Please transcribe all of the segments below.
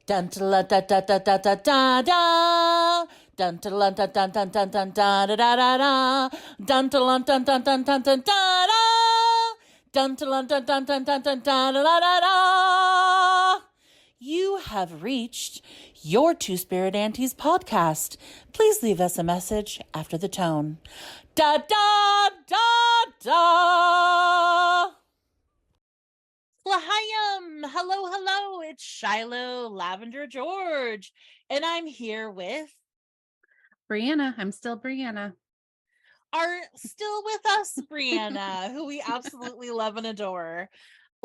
Dun da da da da da da da da. Dun da dun dun dun dun dun da da da da da. Dun dun dun dun dun dun dun da da. Dun dun dun dun dun dun dun da da da da. You have reached your Two Spirit Aunties podcast. Please leave us a message after the tone. Da da da da. Lahayam! Hello, it's Shilo Lavender George, and I'm here with Brianna. I'm still Brianna. our still with us, Brianna, who we absolutely love and adore.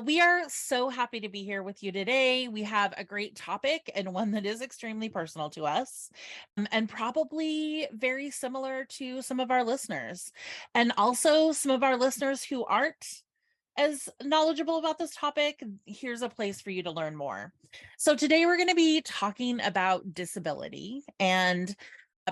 We are so happy to be here with you today. We have a great topic and one that is extremely personal to us, and probably very similar to some of our listeners, and also some of our listeners who aren't as knowledgeable about this topic. Here's a place for you to learn more. So today we're going to be talking about disability, and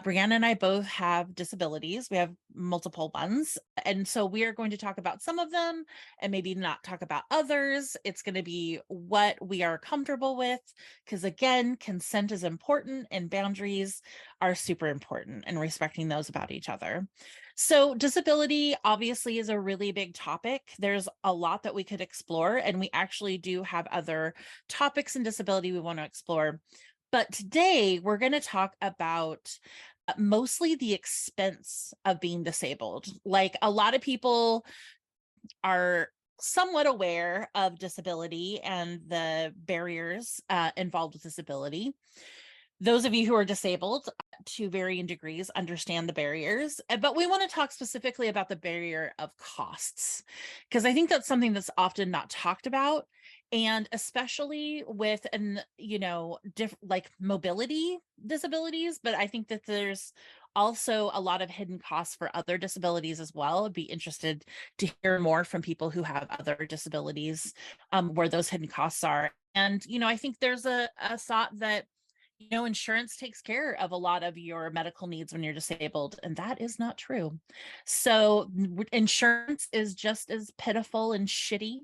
Brianna and I both have disabilities. We have multiple ones. And so we are going to talk about some of them and maybe not talk about others. It's going to be what we are comfortable with, because again, consent is important and boundaries are super important, and respecting those about each other. So disability obviously is a really big topic. There's a lot that we could explore, and we actually do have other topics in disability we want to explore. But today we're going to talk about mostly the expense of being disabled. Like, a lot of people are somewhat aware of disability and the barriers involved with disability. Those of you who are disabled to varying degrees understand the barriers, but we want to talk specifically about the barrier of costs, because I think that's something that's often not talked about. And especially with like mobility disabilities, but I think that there's also a lot of hidden costs for other disabilities as well. I'd be interested to hear more from people who have other disabilities, where those hidden costs are. And I think there's a thought that insurance takes care of a lot of your medical needs when you're disabled, and that is not true. So insurance is just as pitiful and shitty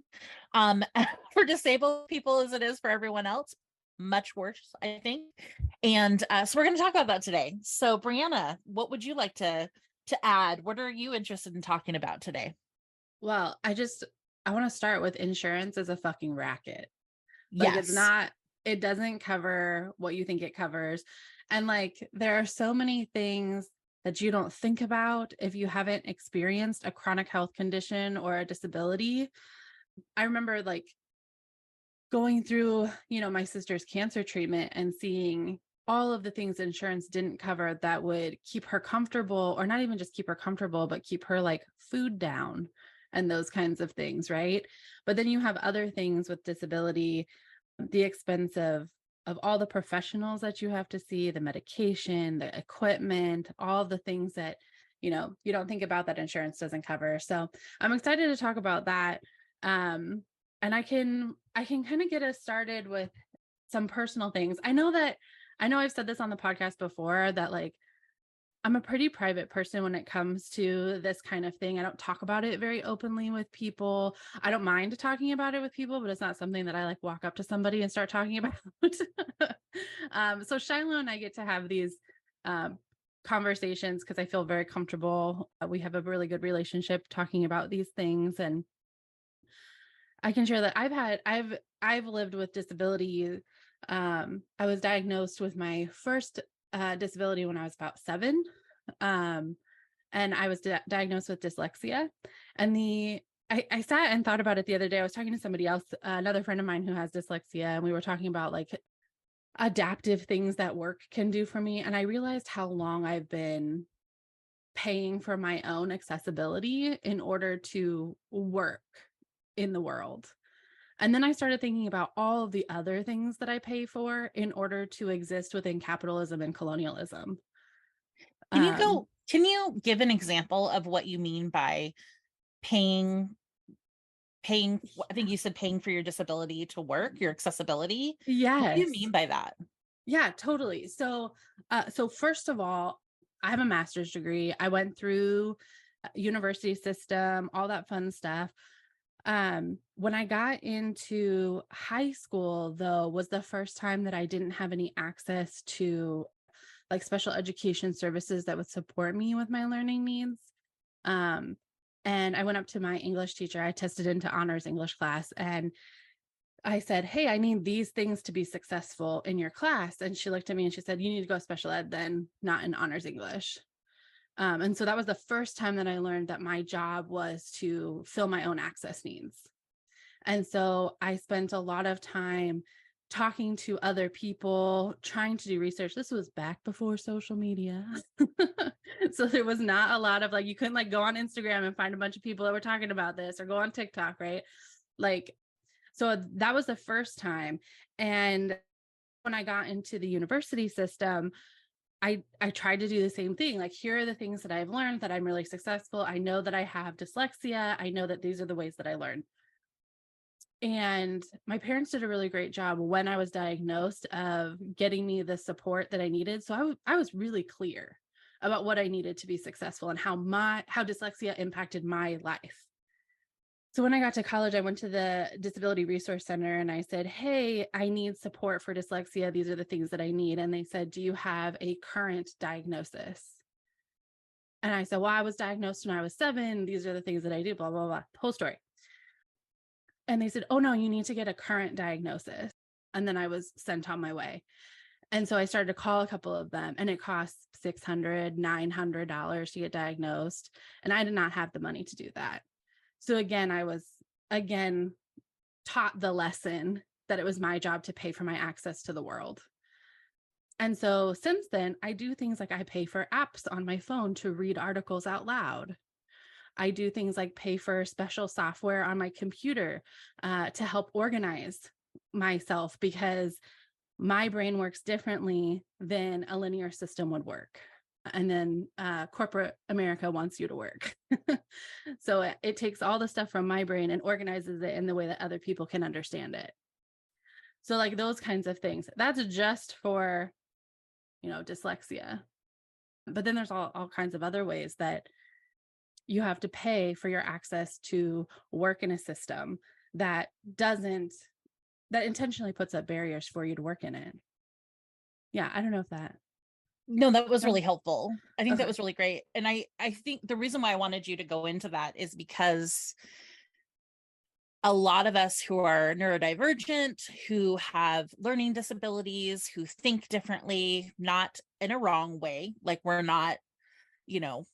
for disabled people as it is for everyone else. Much worse, I think. And so we're going to talk about that today. So Brianna, what would you like to add? What are you interested in talking about today? Well, I want to start with insurance as a fucking racket. Like, Yes. it doesn't cover what you think it covers. And like, there are so many things that you don't think about if you haven't experienced a chronic health condition or a disability. I remember like going through, my sister's cancer treatment and seeing all of the things insurance didn't cover that would keep her comfortable, or not even just keep her comfortable, but keep her like food down and those kinds of things, right? But then you have other things with disability, the expense of all the professionals that you have to see, the medication, the equipment, all the things that, you don't think about that insurance doesn't cover. So I'm excited to talk about that. And I can kind of get us started with some personal things. I know I've said this on the podcast before, that like, I'm a pretty private person when it comes to this kind of thing. I don't talk about it very openly with people. I don't mind talking about it with people, but it's not something that I like walk up to somebody and start talking about. So Shiloh and I get to have these conversations because I feel very comfortable. We have a really good relationship talking about these things, and I can share that I've lived with disability. I was diagnosed with my first disability when I was about 7. And I was diagnosed with dyslexia. And I sat and thought about it the other day. I was talking to somebody else, another friend of mine who has dyslexia, and we were talking about like adaptive things that work can do for me. And I realized how long I've been paying for my own accessibility in order to work in the world. And then I started thinking about all of the other things that I pay for in order to exist within capitalism and colonialism. Can you give an example of what you mean by paying? I think you said paying for your disability to work, your accessibility. Yes. What do you mean by that? Yeah, totally. So first of all, I have a master's degree. I went through university system, all that fun stuff. When I got into high school, though, was the first time that I didn't have any access to like special education services that would support me with my learning needs. Um, and I went up to my English teacher. I tested into honors English class and I said, "Hey, I need these things to be successful in your class." And she looked at me and she said, "You need to go special ed then, not in honors English." And so that was the first time that I learned that my job was to fill my own access needs. And so I spent a lot of time talking to other people, trying to do research. This was back before social media. So there was not a lot of like, you couldn't like go on Instagram and find a bunch of people that were talking about this or go on TikTok, right? Like, so that was the first time. And when I got into the university system, I tried to do the same thing. Like, here are the things that I've learned that I'm really successful. I know that I have dyslexia. I know that these are the ways that I learn. And my parents did a really great job when I was diagnosed of getting me the support that I needed. So I was really clear about what I needed to be successful and how dyslexia impacted my life. So when I got to college, I went to the Disability Resource Center and I said, "Hey, I need support for dyslexia. These are the things that I need." And they said, "Do you have a current diagnosis?" And I said, "Well, I was diagnosed when I was 7. These are the things that I do, blah, blah, blah." Whole story. And they said, "Oh, no, you need to get a current diagnosis." And then I was sent on my way. And so I started to call a couple of them, and it costs $600, $900 to get diagnosed. And I did not have the money to do that. So again, I was taught the lesson that it was my job to pay for my access to the world. And so since then, I do things like I pay for apps on my phone to read articles out loud. I do things like pay for special software on my computer to help organize myself because my brain works differently than a linear system would work. And then corporate America wants you to work. So it takes all the stuff from my brain and organizes it in the way that other people can understand it. So like those kinds of things. That's just for, dyslexia. But then there's all kinds of other ways that you have to pay for your access to work in a system that intentionally puts up barriers for you to work in it. Yeah, I don't know if that. No, that was really helpful. I think that Okay. was really great. And I think the reason why I wanted you to go into that is because a lot of us who are neurodivergent, who have learning disabilities, who think differently, not in a wrong way, like we're not, you know,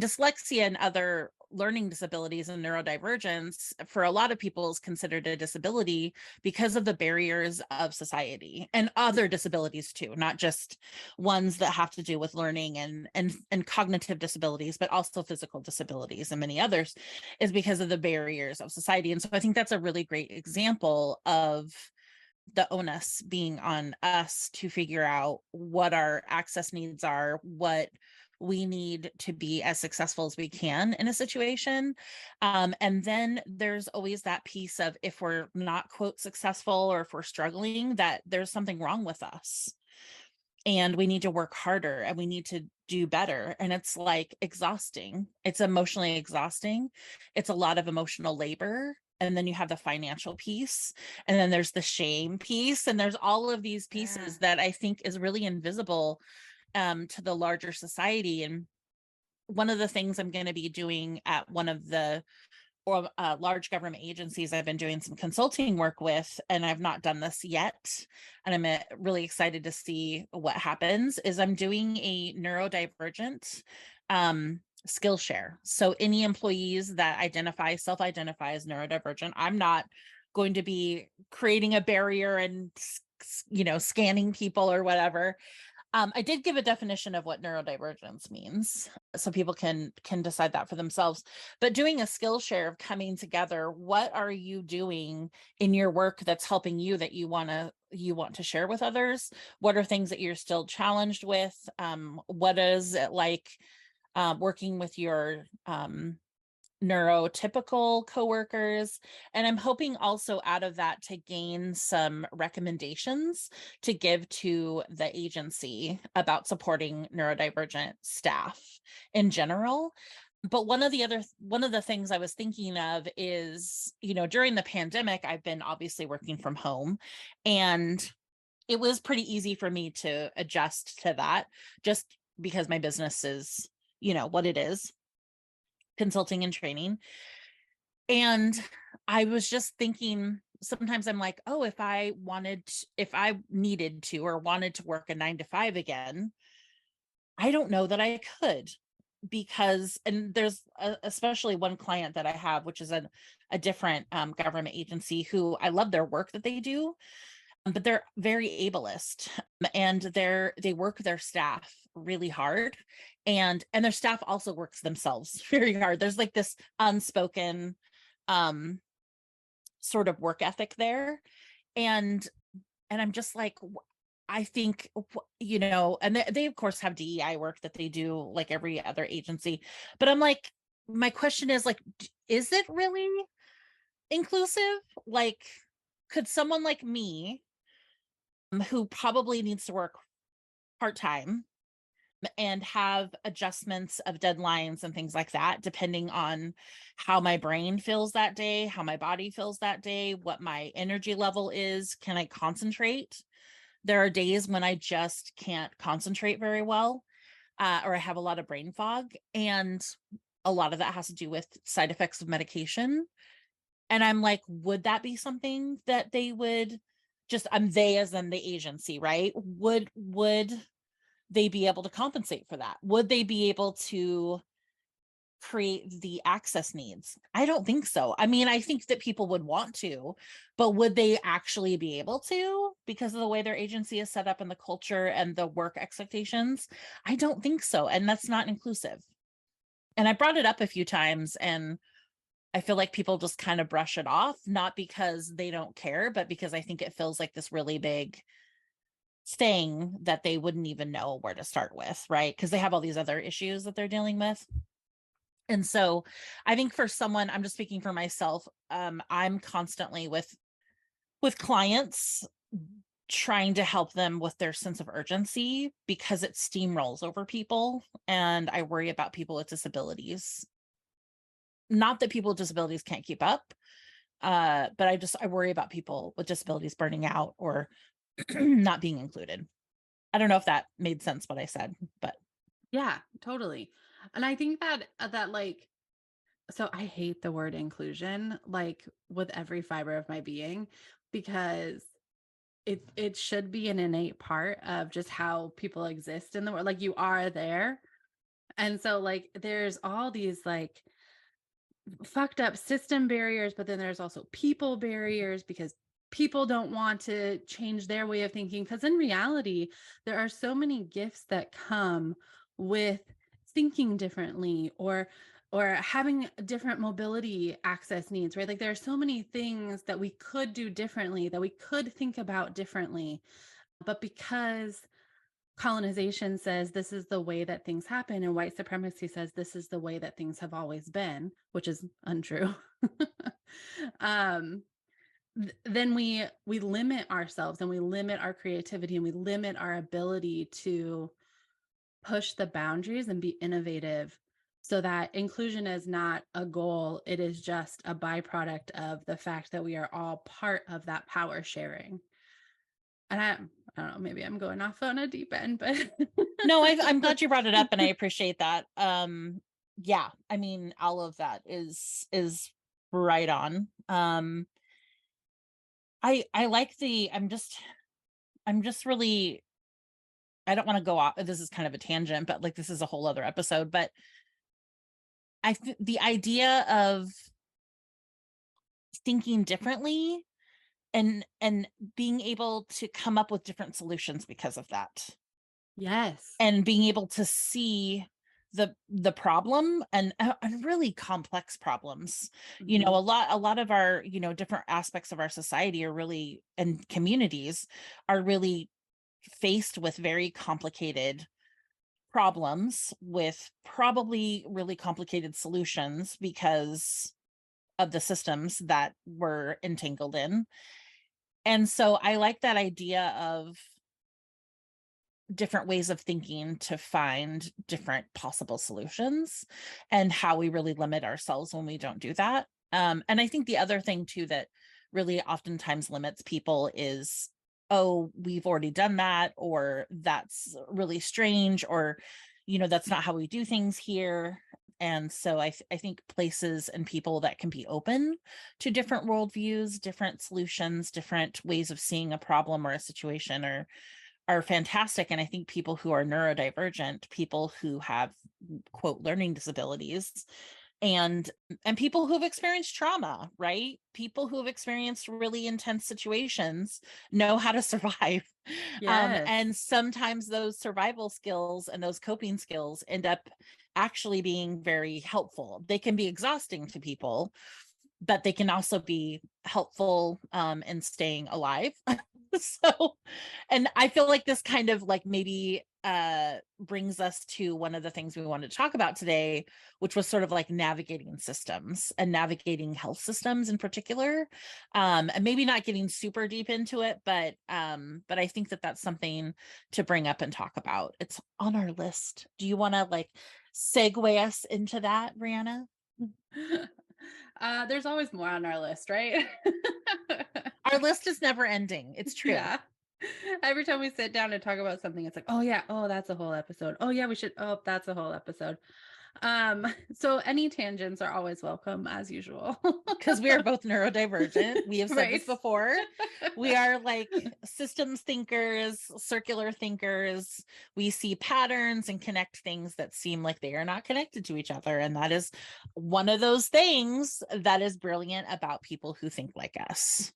dyslexia and other learning disabilities and neurodivergence for a lot of people is considered a disability because of the barriers of society and other disabilities too, not just ones that have to do with learning and cognitive disabilities, but also physical disabilities and many others, is because of the barriers of society. And so I think that's a really great example of the onus being on us to figure out what our access needs are, what we need to be as successful as we can in a situation. And then there's always that piece of if we're not, quote, successful or if we're struggling, that there's something wrong with us and we need to work harder and we need to do better. And it's like exhausting. It's emotionally exhausting. It's a lot of emotional labor. And then you have the financial piece, and then there's the shame piece, and there's all of these pieces that I think is really invisible to the larger society. And one of the things I'm going to be doing at one of the large government agencies I've been doing some consulting work with, and I've not done this yet, and I'm really excited to see what happens, is I'm doing a neurodivergent Skillshare. So any employees that self-identify as neurodivergent, I'm not going to be creating a barrier and scanning people or whatever. I did give a definition of what neurodivergence means, so people can decide that for themselves. But doing a Skillshare of coming together, what are you doing in your work that's helping you that you want to share with others? What are things that you're still challenged with? What is it like working with your neurotypical coworkers? And I'm hoping also out of that to gain some recommendations to give to the agency about supporting neurodivergent staff in general. But one of the things I was thinking of is, during the pandemic, I've been obviously working from home, and it was pretty easy for me to adjust to that, just because my business is, what it is, consulting and training. And I was just thinking, sometimes I'm like, oh, if I needed to or wanted to work a 9 to 5 again, I don't know that I could, because, and there's especially one client that I have, which is a different government agency, who I love their work that they do, but they're very ableist, and they work their staff really hard, and their staff also works themselves very hard. There's like this unspoken um sort of work ethic there, and I'm just like, I think, and they of course have DEI work that they do like every other agency, but I'm like, my question is like, is it really inclusive? Like, could someone like me, who probably needs to work part-time and have adjustments of deadlines and things like that, depending on how my brain feels that day, how my body feels that day, what my energy level is, can I concentrate? There are days when I just can't concentrate very well, or I have a lot of brain fog, and a lot of that has to do with side effects of medication. And I'm like, would that be something that they would just, they as in the agency, right? Would they be able to compensate for that? Would they be able to create the access needs? I don't think so. I mean, I think that people would want to, but would they actually be able to, because of the way their agency is set up and the culture and the work expectations? I don't think so. And that's not inclusive. And I brought it up a few times, and I feel like people just kind of brush it off, not because they don't care, but because I think it feels like this really big thing that they wouldn't even know where to start with, right? Because they have all these other issues that they're dealing with. And so I think for someone, I'm just speaking for myself, I'm constantly with clients trying to help them with their sense of urgency, because it steamrolls over people, and I worry about people with disabilities. Not that people with disabilities can't keep up, but I worry about people with disabilities burning out or not being included. I don't know if that made sense what I said, but Yeah, totally. And I think that like, so I hate the word inclusion, like with every fiber of my being, because it should be an innate part of just how people exist in the world. Like, you are there. And so like there's all these like fucked up system barriers, but then there's also people barriers, because people don't want to change their way of thinking. Because in reality, there are so many gifts that come with thinking differently, or having different mobility access needs, right? Like, there are so many things that we could do differently, that we could think about differently, but because colonization says this is the way that things happen, and white supremacy says this is the way that things have always been, which is untrue. um then we limit ourselves, and we limit our creativity, and we limit our ability to push the boundaries and be innovative, so that inclusion is not a goal, it is just a byproduct of the fact that we are all part of that power sharing. And I don't know, maybe I'm going off on a deep end, but no, I'm glad you brought it up, and I appreciate that. Yeah, I mean, all of that is right on. I like I'm just really, I don't want to go off. This is kind of a tangent, but like, this is a whole other episode. But the idea of thinking differently, and being able to come up with different solutions because of that, yes. and being able to see the problem, and really complex problems. Mhm. A lot of our, different aspects of our society are really, and communities are really faced with very complicated problems, with probably really complicated solutions because of the systems that we're entangled in. And so I like that idea of different ways of thinking to find different possible solutions, and how we really limit ourselves when we don't do that. And I think the other thing too that really oftentimes limits people is, oh, we've already done that, or that's really strange, or that's not how we do things here. And so I think places and people that can be open to different worldviews, different solutions, different ways of seeing a problem or a situation are fantastic. And I think people who are neurodivergent, people who have quote learning disabilities, and people who've experienced trauma, right? People who have experienced really intense situations know how to survive. Yes. And sometimes those survival skills and those coping skills end up actually being very helpful. They can be exhausting to people, but they can also be helpful in staying alive. So, and I feel like this kind of like maybe brings us to one of the things we wanted to talk about today, which was sort of like navigating systems and navigating health systems in particular. And maybe not getting super deep into it, but I think that that's something to bring up and talk about. It's on our list. Do you want to like segue us into that, Brianna? There's always more on our list, right? Our list is never ending. It's true. Yeah. Every time we sit down and talk about something, it's like, oh yeah, oh that's a whole episode. Oh yeah, we should. Oh, that's a whole episode. So any tangents are always welcome as usual. Because we are both neurodivergent. We have said Right. this before. We are like systems thinkers, circular thinkers. We see patterns and connect things that seem like they are not connected to each other. And that is one of those things that is brilliant about people who think like us.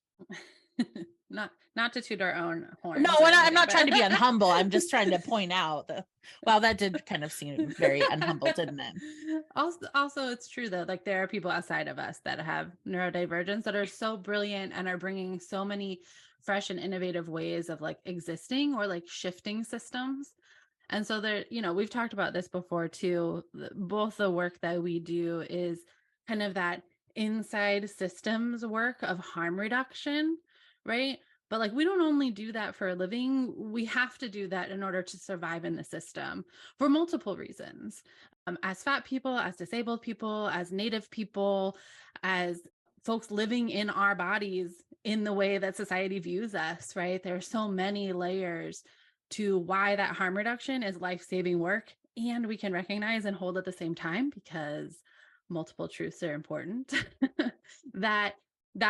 Not to toot our own No, horns or and I'm anything, not trying to be but unhumble. I'm just trying to point out that, well, that did kind of seem very unhumble, didn't it? Also, it's true though, like there are people outside of us that have neurodivergence that are so brilliant and are bringing so many fresh and innovative ways of like existing or like shifting systems. And so there, we've talked about this before too. Both the work that we do is kind of that inside systems work of harm reduction, right? But like we don't only do that for a living, we have to do that in order to survive in the system for multiple reasons. As fat people, as disabled people, as Native people, as folks living in our bodies in the way that society views us, right? There are so many layers to why that harm reduction is life-saving work, and we can recognize and hold at the same time, because multiple truths are important, that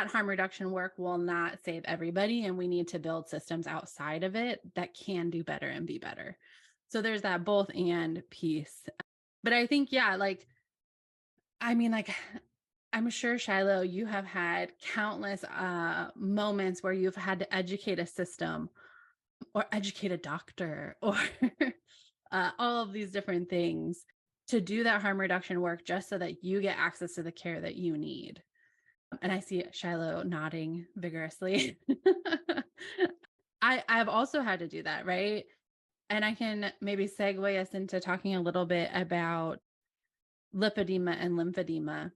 harm reduction work will not save everybody, and we need to build systems outside of it that can do better and be better. So there's that both and piece. But I think, yeah, like, I mean, like, I'm sure, Shilo, you have had countless moments where you've had to educate a system or educate a doctor or all of these different things to do that harm reduction work just so that you get access to the care that you need. And I see Shilo nodding vigorously. I've also had to do that, right? And I can maybe segue us into talking a little bit about lipedema and lymphedema,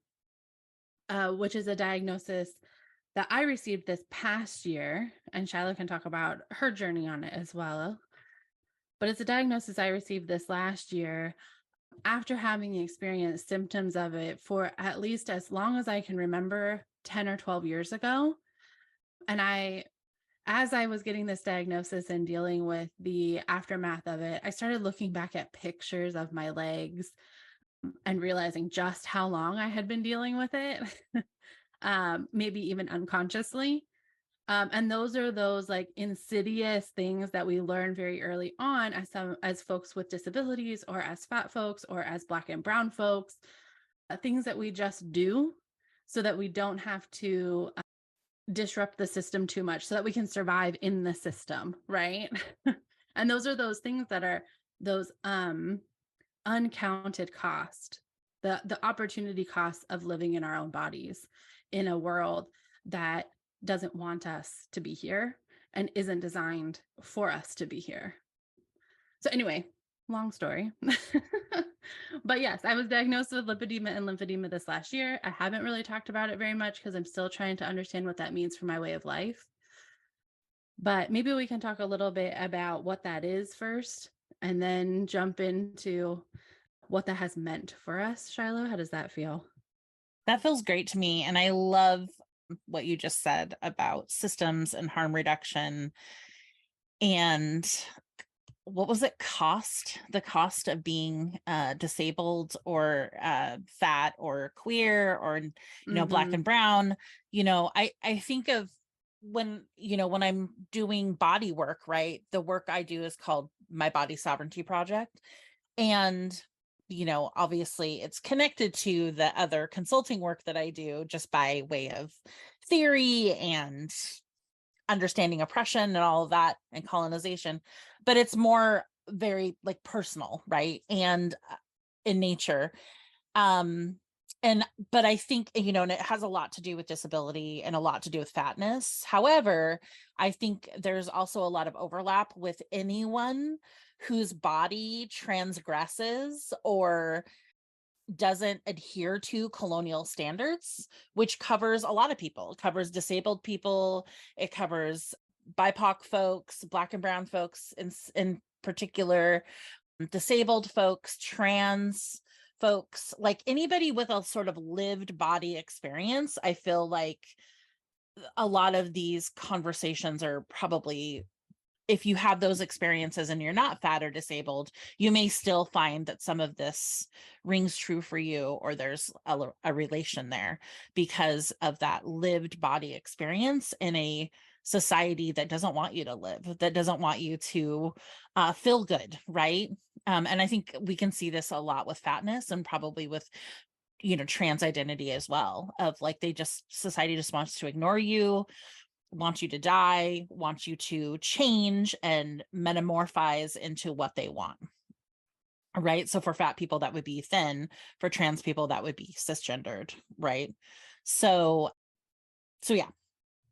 which is a diagnosis that I received this past year, and Shilo can talk about her journey on it as well. But it's a diagnosis I received this last year after having experienced symptoms of it for at least as long as I can remember, 10 or 12 years ago. And as I was getting this diagnosis and dealing with the aftermath of it, I started looking back at pictures of my legs and realizing just how long I had been dealing with it, maybe even unconsciously. And those are those like insidious things that we learn very early on as folks with disabilities, or as fat folks, or as Black and brown folks, things that we just do so that we don't have to disrupt the system too much, so that we can survive in the system, right? And those are those things that are those uncounted cost, the opportunity cost of living in our own bodies in a world that doesn't want us to be here and isn't designed for us to be here. So anyway, long story. But yes, I was diagnosed with lipedema and lymphedema this last year. I haven't really talked about it very much because I'm still trying to understand what that means for my way of life. But maybe we can talk a little bit about what that is first and then jump into what that has meant for us. Shiloh, how does that feel? That feels great to me. And I love what you just said about systems and harm reduction and what was it, the cost of being disabled or fat or queer or black Mm-hmm. and brown. I think of when I'm doing body work, right? The work I do is called my body sovereignty project, and obviously it's connected to the other consulting work that I do just by way of theory and understanding oppression and all of that and colonization, but it's more very like personal, right? And in nature. um and but I think, and it has a lot to do with disability and a lot to do with fatness. However, I think there's also a lot of overlap with anyone whose body transgresses or doesn't adhere to colonial standards, which covers a lot of people. It covers disabled people, it covers BIPOC folks, Black and Brown folks in particular, disabled folks, trans folks, like anybody with a sort of lived body experience. I feel like a lot of these conversations are probably, if you have those experiences and you're not fat or disabled, you may still find that some of this rings true for you, or there's a relation there because of that lived body experience in a society that doesn't want you to live, that doesn't want you to feel good, right? And I think we can see this a lot with fatness and probably with trans identity as well, of like society just wants to ignore you, want you to die, want you to change and metamorphose into what they want. Right. So for fat people, that would be thin. For trans people, that would be cisgendered. Right. So yeah,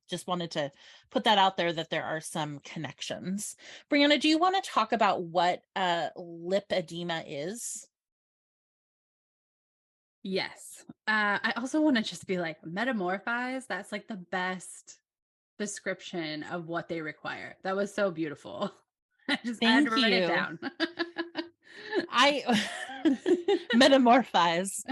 just wanted to put that out there that there are some connections. Brianna, do you want to talk about what lipedema is? Yes. I also want to just be like, metamorphize. That's like the best description of what they require. That was so beautiful. I had to Thank write it you. down. I metamorphize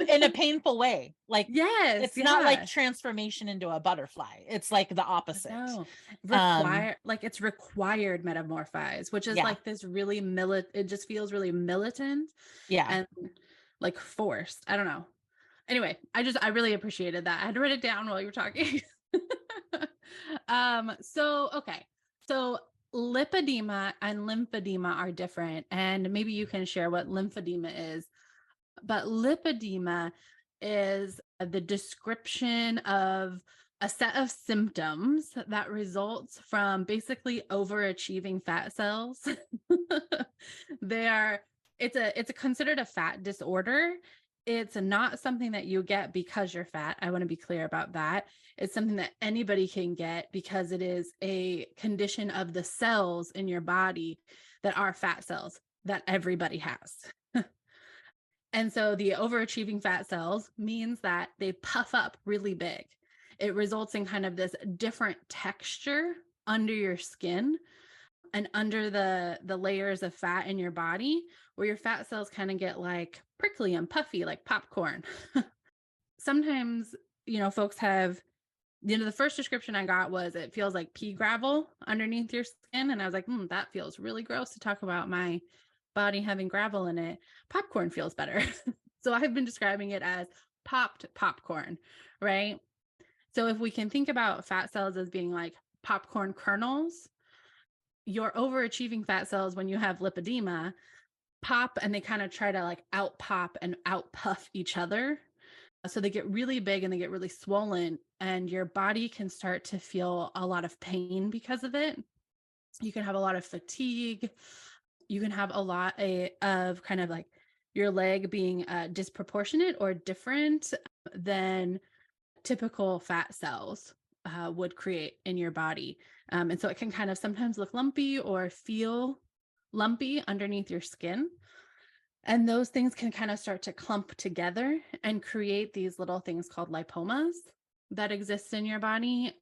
in a painful way. Like, Yes, it's not like yeah. transformation into a butterfly. It's like the opposite. No, Um, it's required metamorphize, which is yeah, like this really it just feels really militant yeah. and like forced. I don't know. Anyway, I really appreciated that. I had to write it down while you were talking. So okay. So lipedema and lymphedema are different, and maybe you can share what lymphedema is. But lipedema is the description of a set of symptoms that results from basically overachieving fat cells. they are it's a considered a fat disorder. It's not something that you get because you're fat. I want to be clear about that. It's something that anybody can get because it is a condition of the cells in your body that are fat cells that everybody has. And so the overachieving fat cells means that they puff up really big. It results in kind of this different texture under your skin and under the layers of fat in your body, where your fat cells kind of get like prickly and puffy like popcorn. Sometimes, folks have, the first description I got was it feels like pea gravel underneath your skin. And I was like, that feels really gross to talk about my body having gravel in it. Popcorn feels better. So I've been describing it as popped popcorn, right? So if we can think about fat cells as being like popcorn kernels, your overachieving fat cells, when you have lipedema, pop and they kind of try to like out pop and out puff each other. So they get really big and they get really swollen, and your body can start to feel a lot of pain because of it. You can have a lot of fatigue. You can have a lot of kind of like your leg being disproportionate or different than typical fat cells would create in your body. And so it can kind of sometimes look lumpy or feel lumpy underneath your skin. And those things can kind of start to clump together and create these little things called lipomas that exist in your body.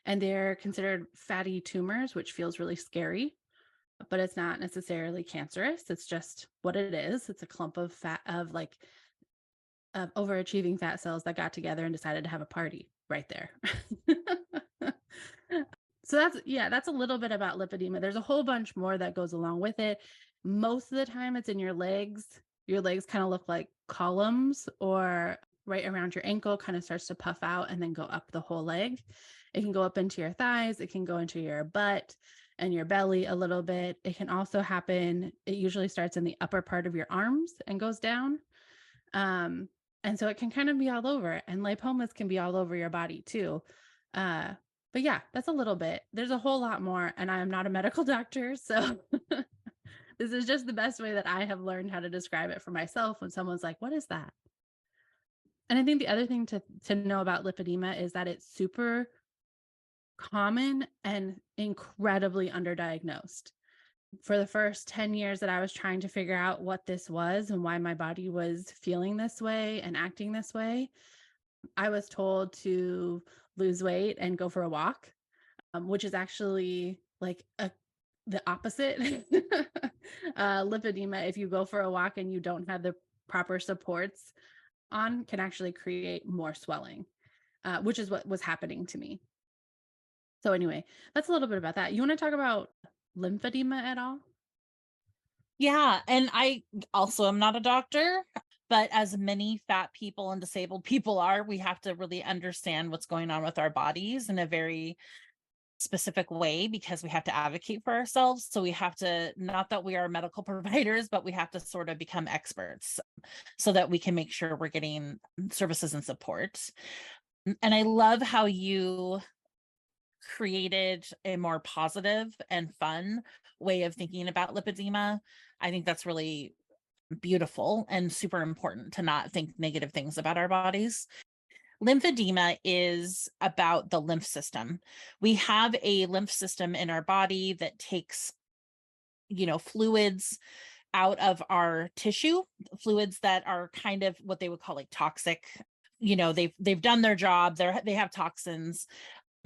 And they're considered fatty tumors, which feels really scary, but it's not necessarily cancerous. It's just what it is. It's a clump of fat, of overachieving fat cells that got together and decided to have a party right there. So that's a little bit about lipedema. There's a whole bunch more that goes along with it. Most of the time it's in your legs. Your legs kind of look like columns, or right around your ankle kind of starts to puff out and then go up the whole leg. It can go up into your thighs. It can go into your butt and your belly a little bit. It can also happen. It usually starts in the upper part of your arms and goes down. And so it can kind of be all over, and lipomas can be all over your body too. But yeah, that's a little bit. There's a whole lot more, and I am not a medical doctor, so this is just the best way that I have learned how to describe it for myself when someone's like, "What is that?" And I think the other thing to know about lipedema is that it's super common and incredibly underdiagnosed. For the first 10 years that I was trying to figure out what this was and why my body was feeling this way and acting this way, I was told to lose weight and go for a walk, which is actually like the opposite. Lipedema, if you go for a walk and you don't have the proper supports on, can actually create more swelling, which is what was happening to me. So anyway, that's a little bit about that. You want to talk about lymphedema at all? Yeah. And I also am not a doctor, but as many fat people and disabled people are, we have to really understand what's going on with our bodies in a very specific way, because we have to advocate for ourselves. So we have to, not that we are medical providers, but we have to sort of become experts so that we can make sure we're getting services and support. And I love how you created a more positive and fun way of thinking about lipedema. I think that's really beautiful and super important to not think negative things about our bodies. Lymphedema is about the lymph system. We have a lymph system in our body that takes, fluids out of our tissue, fluids that are kind of what they would call like toxic. They've done their job. They have toxins.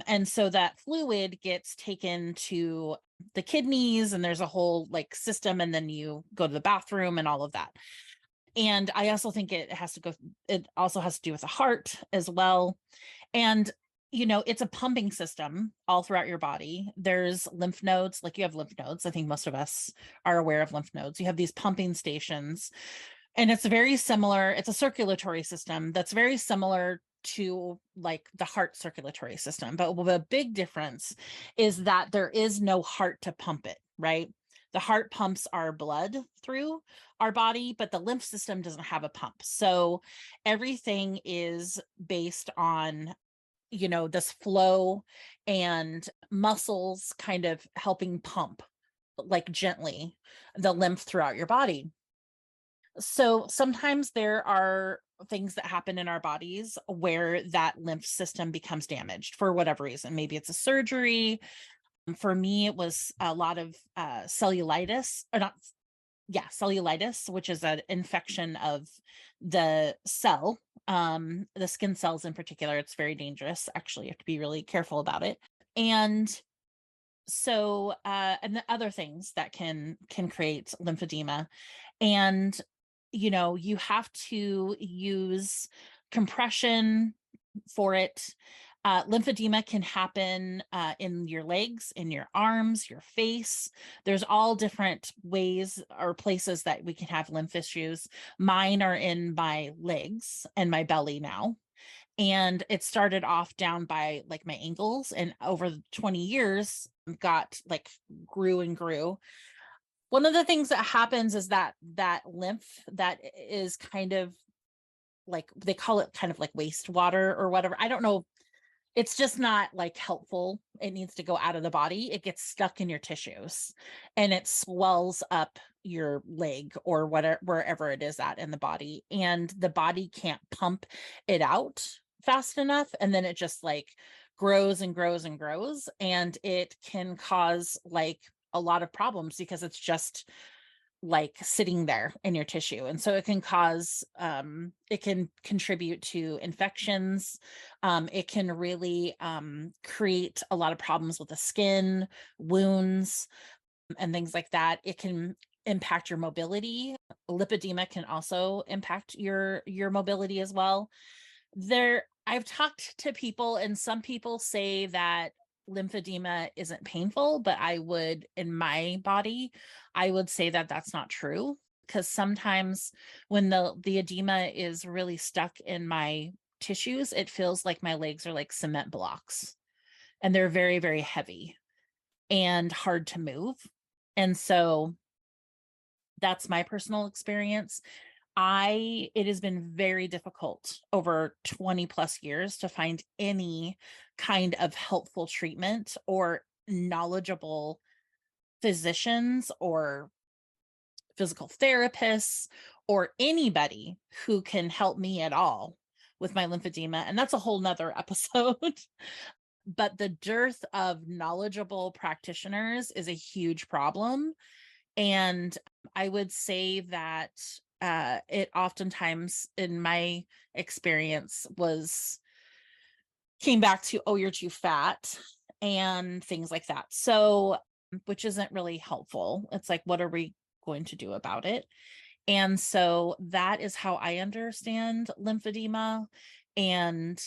And so that fluid gets taken to the kidneys, and there's a whole like system, and then you go to the bathroom and all of that. And I also think it also has to do with the heart as well. And it's a pumping system all throughout your body. There's lymph nodes, like you have lymph nodes. I think most of us are aware of lymph nodes. You have these pumping stations, and it's very similar. It's a circulatory system that's very similar to like the heart circulatory system. But the big difference is that there is no heart to pump it, right? The heart pumps our blood through our body, but the lymph system doesn't have a pump. So everything is based on, this flow and muscles kind of helping pump like gently the lymph throughout your body. So sometimes there are things that happen in our bodies where that lymph system becomes damaged for whatever reason. Maybe it's a surgery. For me, it was a lot of cellulitis, or not, yeah, cellulitis, which is an infection of the cell, the skin cells in particular. It's very dangerous. Actually, you have to be really careful about it. And so, and the other things that can create lymphedema. And you have to use compression for it. Lymphedema can happen in your legs, in your arms, your face. There's all different ways or places that we can have lymph issues. Mine are in my legs and my belly now. And it started off down by like my ankles, and over 20 years got like grew and grew. One of the things that happens is that lymph that is kind of like, they call it kind of like wastewater or whatever. I don't know. It's just not like helpful. It needs to go out of the body. It gets stuck in your tissues and it swells up your leg or whatever, wherever it is at in the body. And the body can't pump it out fast enough. And then it just like grows and grows and grows. And it can cause like a lot of problems because it's just like sitting there in your tissue. And so it can cause, it can contribute to infections. It can really create a lot of problems with the skin, wounds, and things like that. It can impact your mobility. Lipedema can also impact your mobility as well. I've talked to people, and some people say that lymphedema isn't painful, but I would, in my body, I would say that that's not true, because sometimes when the edema is really stuck in my tissues, it feels like my legs are like cement blocks, and they're very, very heavy and hard to move. And so that's my personal experience. It has been very difficult over 20 plus years to find any kind of helpful treatment or knowledgeable physicians or physical therapists or anybody who can help me at all with my lymphedema. And that's a whole nother episode. But the dearth of knowledgeable practitioners is a huge problem. And I would say that it oftentimes, in my experience, came back to, oh, you're too fat and things like that. So, which isn't really helpful. It's like, what are we going to do about it? And so that is how I understand lymphedema. And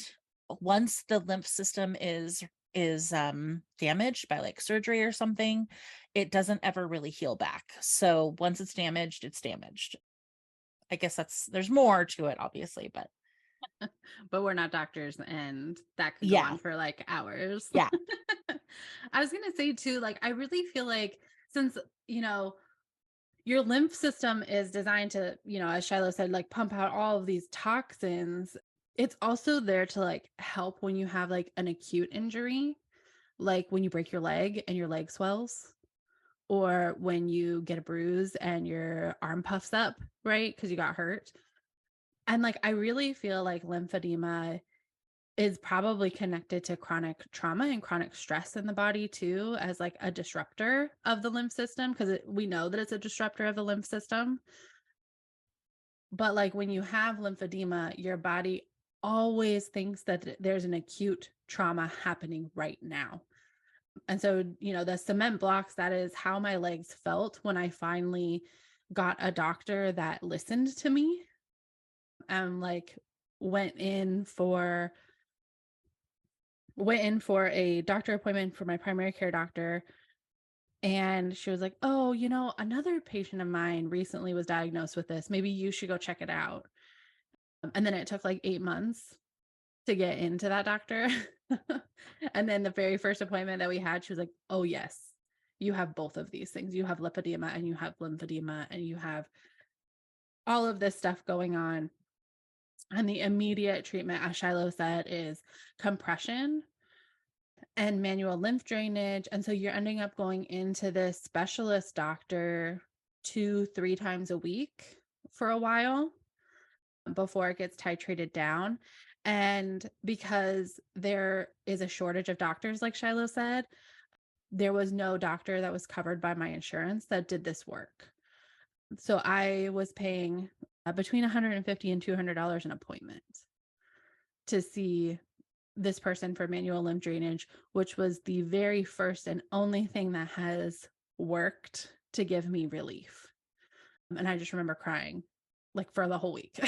once the lymph system is damaged by like surgery or something, it doesn't ever really heal back. So once it's damaged, it's damaged. I guess there's more to it, obviously, but But we're not doctors, and that could go yeah, on for like hours. yeah, I was going to say too, like, I really feel like since, you know, your lymph system is designed to, as Shiloh said, like pump out all of these toxins, it's also there to like help when you have like an acute injury, like when you break your leg and your leg swells, or when you get a bruise and your arm puffs up, right? Because you got hurt. And like, I really feel like lymphedema is probably connected to chronic trauma and chronic stress in the body too, as like a disruptor of the lymph system, because we know that it's a disruptor of the lymph system. But like when you have lymphedema, your body always thinks that there's an acute trauma happening right now. And so, the cement blocks, that is how my legs felt when I finally got a doctor that listened to me and like went in for a doctor appointment for my primary care doctor. And she was like, oh, another patient of mine recently was diagnosed with this. Maybe you should go check it out. And then it took like 8 months to get into that doctor. And then the very first appointment that we had, she was like, oh, yes, you have both of these things. You have lipedema and you have lymphedema and you have all of this stuff going on. And the immediate treatment, as Shiloh said, is compression and manual lymph drainage. And so you're ending up going into this specialist doctor 2-3 times a week for a while before it gets titrated down. And because there is a shortage of doctors, like Shiloh said, there was no doctor that was covered by my insurance that did this work. So I was paying between $150 and $200 an appointment to see this person for manual lymph drainage, which was the very first and only thing that has worked to give me relief. And I just remember crying like for the whole week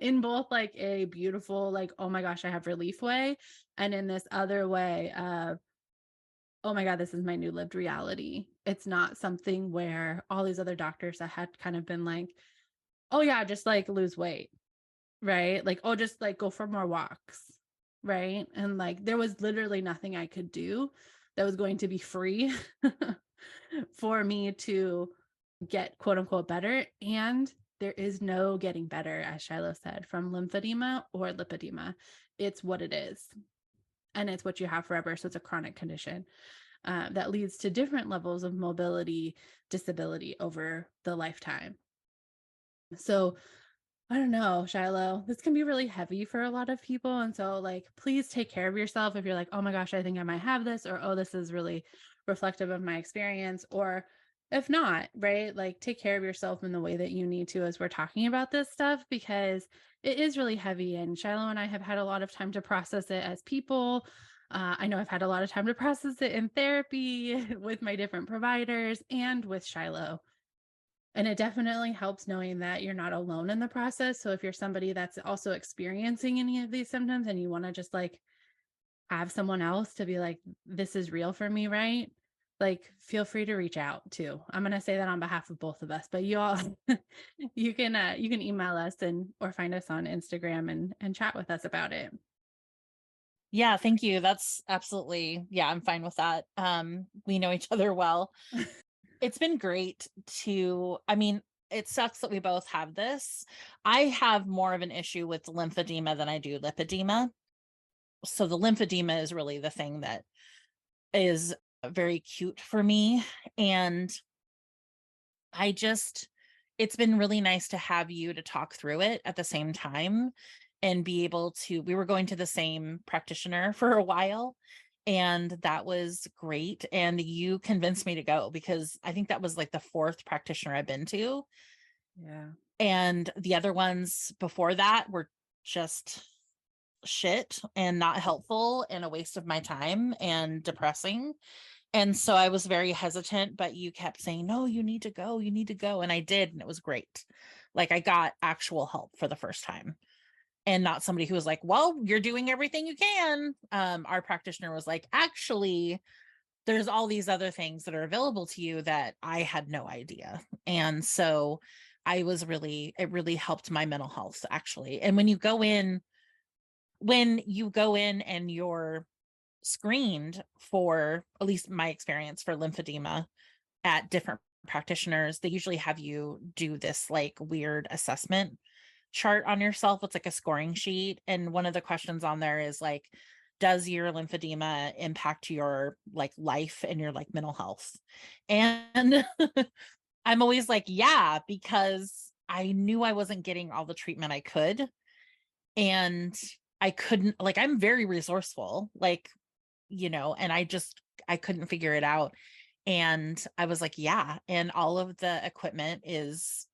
in both like a beautiful, like, oh my gosh, I have relief way. And in this other way of, oh my God, this is my new lived reality. It's not something where all these other doctors that had kind of been like, oh yeah, just like lose weight, right? Like, oh, just like go for more walks, right? And like, there was literally nothing I could do that was going to be free for me to get quote unquote better. And there is no getting better, as Shiloh said, from lymphedema or lipedema. It's what it is. And it's what you have forever. So it's a chronic condition that leads to different levels of mobility, disability over the lifetime. So I don't know, Shiloh, this can be really heavy for a lot of people. And so like, please take care of yourself if you're like, oh my gosh, I think I might have this, or, oh, this is really reflective of my experience, or If not, right, like take care of yourself in the way that you need to as we're talking about this stuff because it is really heavy. And Shiloh and I have had a lot of time to process it as people. I know I've had a lot of time to process it in therapy with my different providers and with Shiloh. And it definitely helps knowing that you're not alone in the process. So if you're somebody that's also experiencing any of these symptoms and you want to just like have someone else to be like, this is real for me, right? Like, feel free to reach out too. I'm gonna say that on behalf of both of us, but you all you can email us and or find us on Instagram and chat with us about it. Yeah, thank you. That's absolutely, yeah, I'm fine with that. We know each other well. It's been great to, I mean, it sucks that we both have this. I have more of an issue with lymphedema than I do lipedema. So the lymphedema is really the thing that is very cute for me. And I just, it's been really nice to have you to talk through it at the same time and be able to, we were going to the same practitioner for a while. And that was great. And you convinced me to go because I think that was like the fourth practitioner I've been to. Yeah. And the other ones before that were just shit and not helpful and a waste of my time and depressing. And so I was very hesitant, but you kept saying, no, you need to go, you need to go. And I did. And it was great. Like I got actual help for the first time and not somebody who was like, well, you're doing everything you can. Our practitioner was like, actually, there's all these other things that are available to you that I had no idea. And so I was really, it really helped my mental health actually. And when you go in and you're screened for, at least my experience for lymphedema at different practitioners, they usually have you do this like weird assessment chart on yourself. It's like a scoring sheet. And one of the questions on there is like, does your lymphedema impact your like life and your like mental health? And I'm always like, yeah, because I knew I wasn't getting all the treatment I could. And I couldn't, like, I'm very resourceful, like, and I couldn't figure it out. And I was like, yeah. And all of the equipment is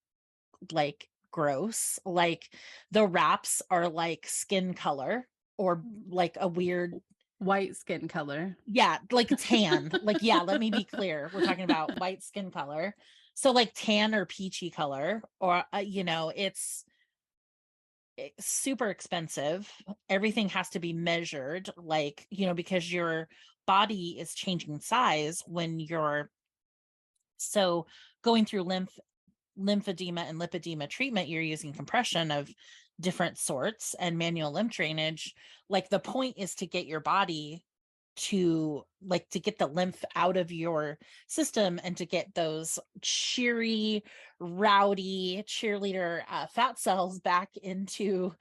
like gross. Like the wraps are like skin color or like a weird, White skin color. yeah, like tan. Like, yeah, let me be clear. We're talking about white skin color. So like tan or peachy color, or, it's super expensive. Everything has to be measured, like, because your body is changing size when you're so going through lymphedema and lipedema treatment, you're using compression of different sorts and manual lymph drainage. Like the point is to get your body to get the lymph out of your system and to get those cheery, rowdy cheerleader fat cells back into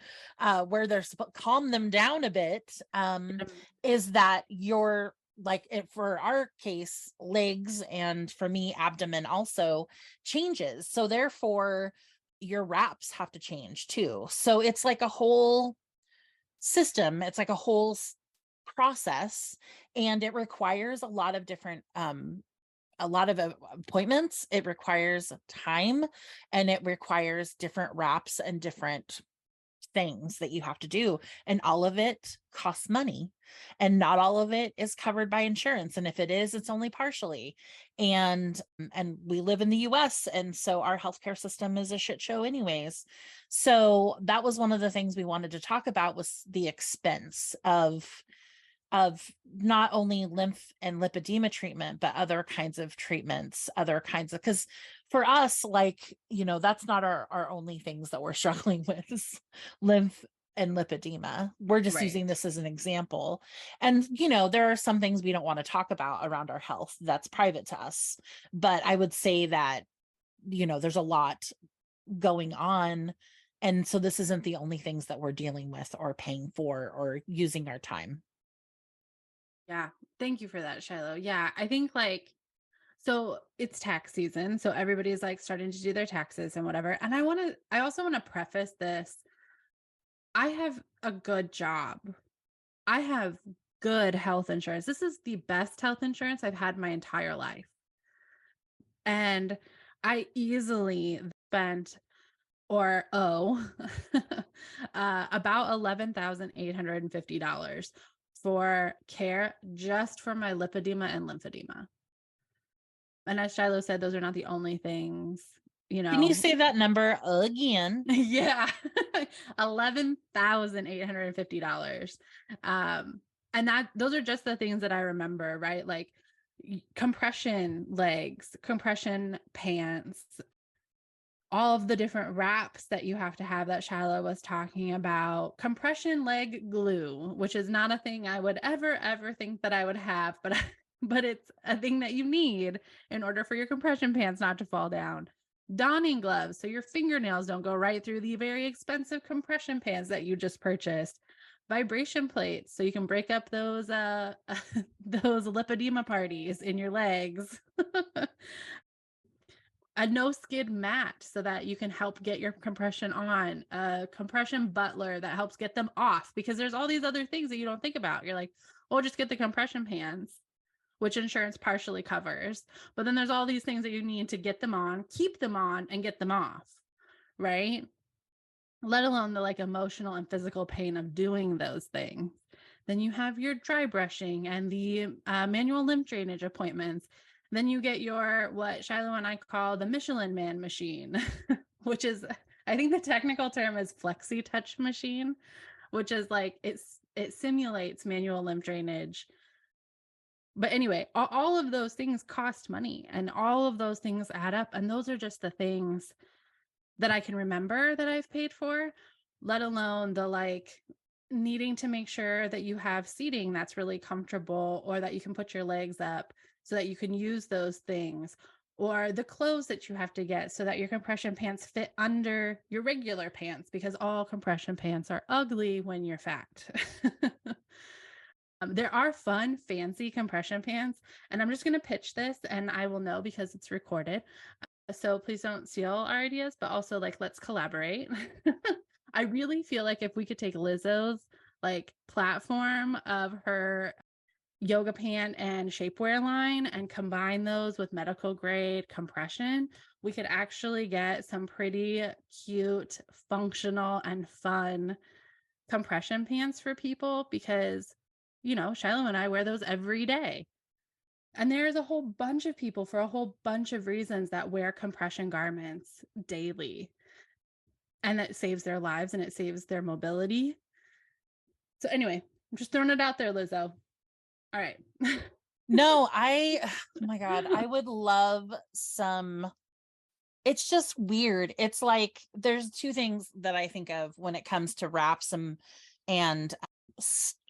where they're supposed, calm them down a bit. Um, Is that your, like it, for our case, legs, and for me abdomen also changes, so therefore your wraps have to change too. So it's like a whole system, it's like a whole process, and it requires a lot of different a lot of appointments. It requires time, and it requires different wraps and different things that you have to do, and all of it costs money, and not all of it is covered by insurance, and if it is, it's only partially. And we live in the US, and so our healthcare system is a shit show anyways. So that was one of the things we wanted to talk about, was the expense of not only lymph and lipedema treatment, but other kinds of treatments, other kinds of, because for us, like, that's not our only things that we're struggling with is lymph and lipedema. We're just using right. this as an example. And, there are some things we don't want to talk about around our health that's private to us. But I would say that, there's a lot going on. And so this isn't the only things that we're dealing with or paying for or using our time. Yeah. Thank you for that, Shiloh. Yeah. I think like so it's tax season. So everybody's like starting to do their taxes and whatever. And I also want to preface this. I have a good job. I have good health insurance. This is the best health insurance I've had my entire life. And I easily spent or owe about $11,850 for care just for my lipedema and lymphedema. And as Shiloh said, those are not the only things, you Can you know. say that number again? Yeah. $11,850. And those are just the things that I remember, right? Like compression legs, compression pants, all of the different wraps that you have to have that Shiloh was talking about, compression leg glue, which is not a thing I would ever think that I would have, but but it's a thing that you need in order for your compression pants not to fall down. Donning gloves so your fingernails don't go right through the very expensive compression pants that you just purchased. Vibration plates so you can break up those those lipedema parties in your legs. A no skid mat so that you can help get your compression on, a compression butler that helps get them off, because there's all these other things that you don't think about. You're like, oh, just get the compression pants, which insurance partially covers. But then there's all these things that you need to get them on, keep them on, and get them off, right? Let alone the like emotional and physical pain of doing those things. Then you have your dry brushing and the manual lymph drainage appointments. Then you get your, what Shiloh and I call the Michelin Man machine, which is, I think the technical term is Flexi Touch machine, which is like it simulates manual lymph drainage. But anyway, all of those things cost money, and all of those things add up. And those are just the things that I can remember that I've paid for, let alone the like needing to make sure that you have seating that's really comfortable, or that you can put your legs up so that you can use those things, or the clothes that you have to get so that your compression pants fit under your regular pants, because all compression pants are ugly when you're fat. There are fun, fancy compression pants, and I'm just going to pitch this, and I will know because it's recorded. So please don't steal our ideas, but also like, let's collaborate. I really feel like if we could take Lizzo's like platform of her yoga pant and shapewear line and combine those with medical grade compression, we could actually get some pretty cute, functional, and fun compression pants for people, because, you know, Shiloh and I wear those every day. And there's a whole bunch of people for a whole bunch of reasons that wear compression garments daily. And that saves their lives and it saves their mobility. So anyway, I'm just throwing it out there, Lizzo. All right. No, oh my God, I would love some. It's just weird. It's like there's two things that I think of when it comes to wraps and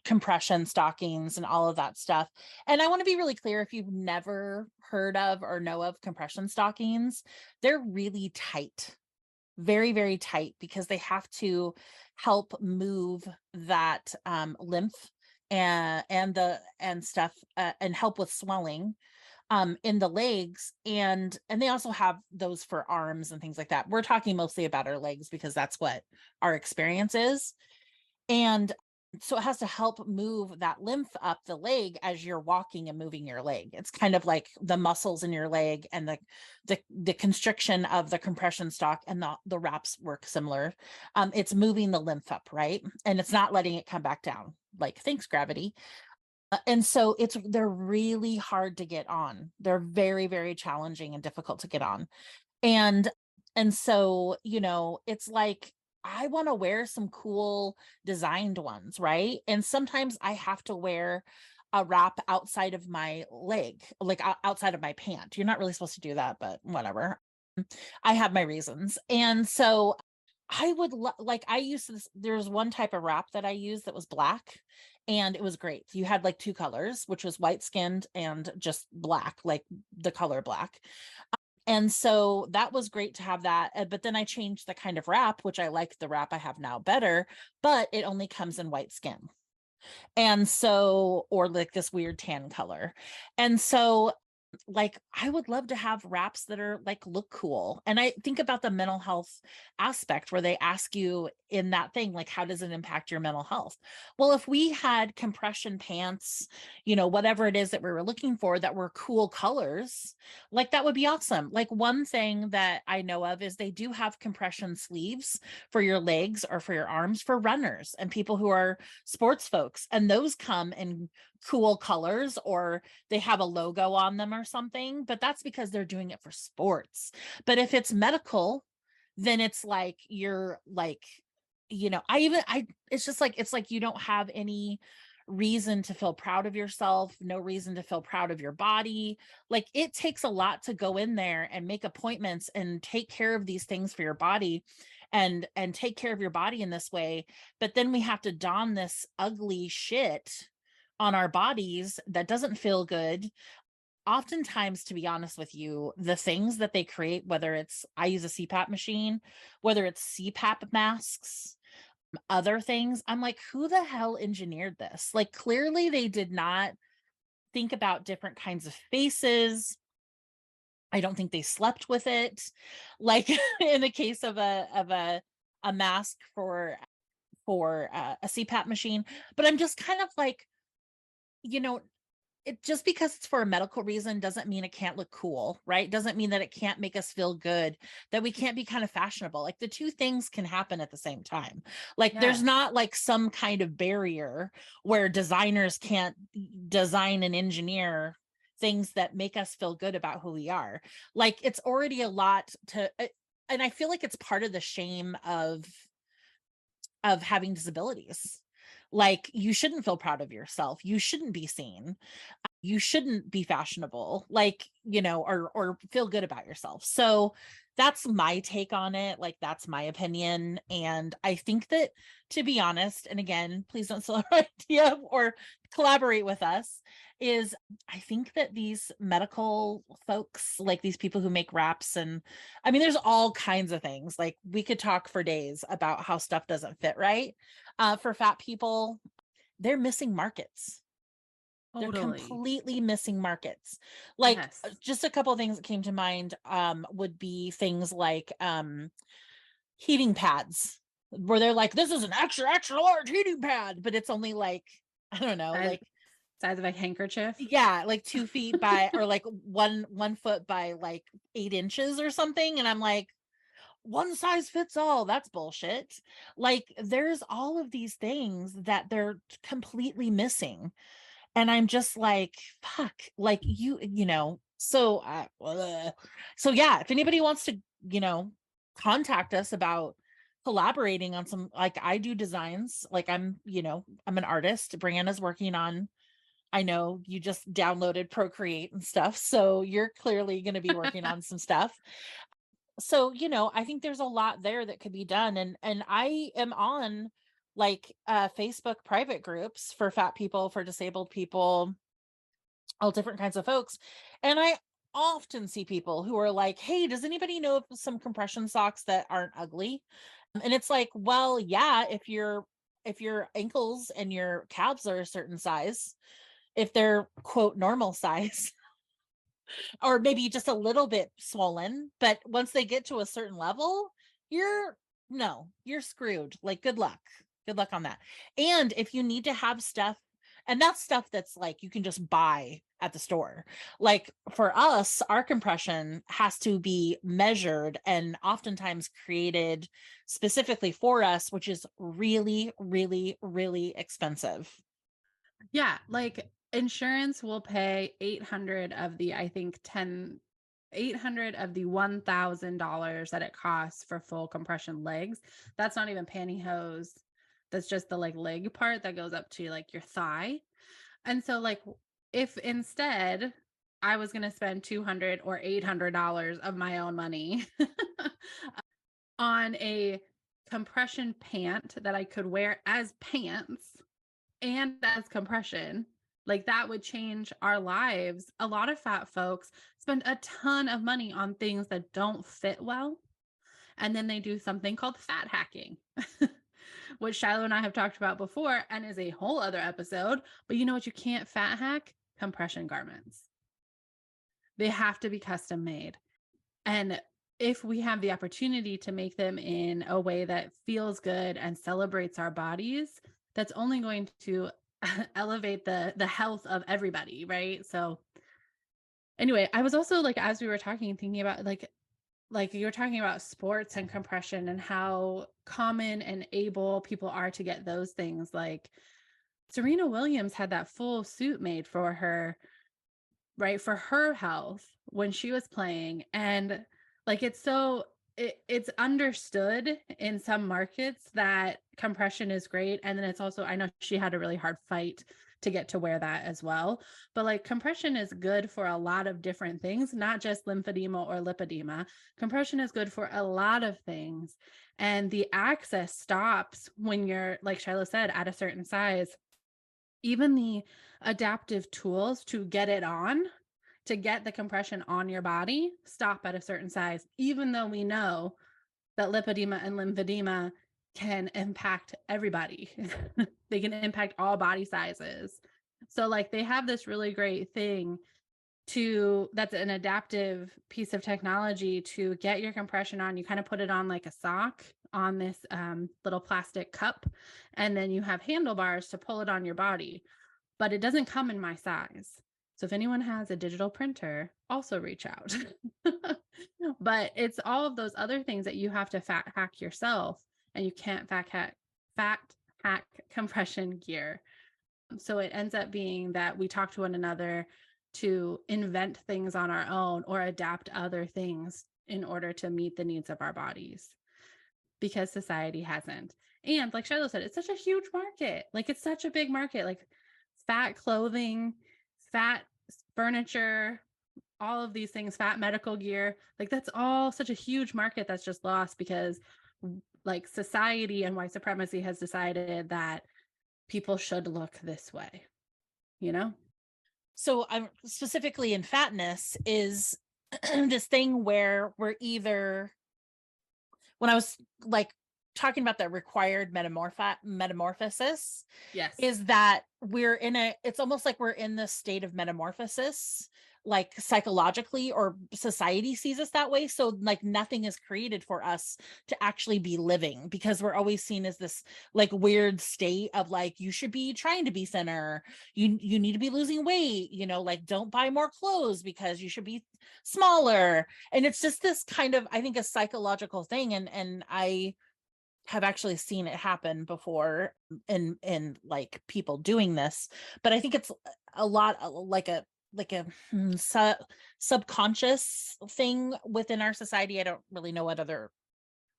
compression stockings and all of that stuff. And I want to be really clear, if you've never heard of or know of compression stockings, they're really tight, very, very tight, because they have to help move that lymph and stuff, and help with swelling in the legs, and they also have those for arms and things like that. We're talking mostly about our legs because that's what our experience is. And so it has to help move that lymph up the leg as you're walking and moving your leg. It's kind of like the muscles in your leg, and the constriction of the compression stock and the wraps work similar. It's moving the lymph up, right? And it's not letting it come back down. Like, thanks, gravity. And so they're really hard to get on. They're very, very challenging and difficult to get on. And so, you know, it's like, I want to wear some cool designed ones, right? And sometimes I have to wear a wrap outside of my leg, like outside of my pant. You're not really supposed to do that, but whatever. I have my reasons. And so I would like, I used this, there's one type of wrap that I used that was black, and it was great. You had like two colors, which was white skinned and just black, like the color black. And so that was great to have that. But then I changed the kind of wrap, which I like the wrap I have now better, but it only comes in white skin. And so, or like this weird tan color. And so like I would love to have wraps that are like look cool. And I think about the mental health aspect where they ask you in that thing, like, how does it impact your mental health? Well, if we had compression pants, whatever it is that we were looking for that were cool colors, like that would be awesome. Like one thing that I know of is they do have compression sleeves for your legs or for your arms for runners and people who are sports folks. And those come in cool colors, or they have a logo on them or something, but that's because they're doing it for sports. But if it's medical, then it's like you're like, it's just like, it's like you don't have any reason to feel proud of yourself, no reason to feel proud of your body. Like it takes a lot to go in there and make appointments and take care of these things for your body and take care of your body in this way. But then we have to don this ugly shit on our bodies that doesn't feel good. Oftentimes, to be honest with you, the things that they create, whether it's, I use a CPAP machine, whether it's CPAP masks, other things, I'm like, who the hell engineered this? Like, clearly they did not think about different kinds of faces. I don't think they slept with it. Like in the case of a mask for a CPAP machine. But I'm just kind of like, you know, it just because it's for a medical reason doesn't mean it can't look cool, right? Doesn't mean that it can't make us feel good, that we can't be kind of fashionable. Like the two things can happen at the same time. Like there's Yes. not like some kind of barrier where designers can't design and engineer things that make us feel good about who we are. Like it's already a lot to and I feel like it's part of the shame of having disabilities. Like you shouldn't feel proud of yourself. You shouldn't be seen, you shouldn't be fashionable, like, or feel good about yourself. So that's my take on it. Like that's my opinion. And I think that, to be honest, and again, please don't sell our idea or collaborate with us, is I think that these medical folks, like these people who make wraps, and I mean, there's all kinds of things. Like we could talk for days about how stuff doesn't fit right. For fat people, they're missing markets. They're Totally. completely missing markets. Like Yes. just a couple of things that came to mind would be things like heating pads, where they're like, this is an extra extra large heating pad, but it's only like, I don't know, Size, like, size of a handkerchief. yeah, like 2 feet by, or like one foot by like 8 inches or something. And I'm like, one size fits all. That's bullshit. Like there's all of these things that they're completely missing. And I'm just like, fuck, like so yeah, if anybody wants to, contact us about collaborating on some, like I do designs, like I'm an artist. Brianna's working on, I know you just downloaded Procreate and stuff, so you're clearly going to be working on some stuff. So, I think there's a lot there that could be done. And I am on like Facebook private groups for fat people, for disabled people, all different kinds of folks. And I often see people who are like, hey, does anybody know of some compression socks that aren't ugly? And it's like, well, yeah, if your ankles and your calves are a certain size, if they're quote normal size, or maybe just a little bit swollen, but once they get to a certain level, you're no, you're screwed. Like good luck. Good luck on that. And if you need to have stuff, and that's stuff that's like you can just buy at the store. Like for us, our compression has to be measured and oftentimes created specifically for us, which is really, really, really expensive. Yeah, like insurance will pay 800 of the, I think 800 of the $1,000 that it costs for full compression legs. That's not even pantyhose. That's just the like leg part that goes up to like your thigh. And so like if instead I was going to spend 200 or $800 of my own money on a compression pant that I could wear as pants and as compression, like that would change our lives. A lot of fat folks spend a ton of money on things that don't fit well. And then they do something called fat hacking, which Shiloh and I have talked about before and is a whole other episode. But you know what? You can't fat hack compression garments. They have to be custom made. And if we have the opportunity to make them in a way that feels good and celebrates our bodies, that's only going to elevate the health of everybody, right? So anyway, I was also like, as we were talking, thinking about like you were talking about sports and compression and how common and able people are to get those things. Like Serena Williams had that full suit made for her, right, for her health when she was playing. And like it's understood in some markets that compression is great. And then it's also, I know she had a really hard fight to get to wear that as well. But like compression is good for a lot of different things, not just lymphedema or lipedema. Compression is good for a lot of things. And the access stops when you're, like Shilo said, at a certain size. Even the adaptive tools to get it on, to get the compression on your body, stop at a certain size, even though we know that lipedema and lymphedema can impact everybody. They can impact all body sizes. So like they have this really great thing that's an adaptive piece of technology to get your compression on. You kind of put it on like a sock on this little plastic cup, and then you have handlebars to pull it on your body, but it doesn't come in my size. So if anyone has a digital printer, also reach out. But it's all of those other things that you have to fat hack yourself, and you can't fat hack compression gear. So it ends up being that we talk to one another to invent things on our own or adapt other things in order to meet the needs of our bodies, because society hasn't. And like Shilo said, it's such a huge market. Like it's such a big market, like fat clothing, fat furniture, all of these things, fat medical gear. Like that's all such a huge market that's just lost because like society and white supremacy has decided that people should look this way, you know? So I'm specifically in fatness is this thing where we're either, when I was like talking about the required metamorphosis, Yes. is that it's almost like we're in this state of metamorphosis, like psychologically, or society sees us that way. So like nothing is created for us to actually be living, because we're always seen as this like weird state of like, you should be trying to be thinner, you need to be losing weight, like don't buy more clothes because you should be smaller. And it's just this kind of, I think, a psychological thing. And I have actually seen it happen before in like people doing this, but I think it's a lot like a subconscious thing within our society. I don't really know what other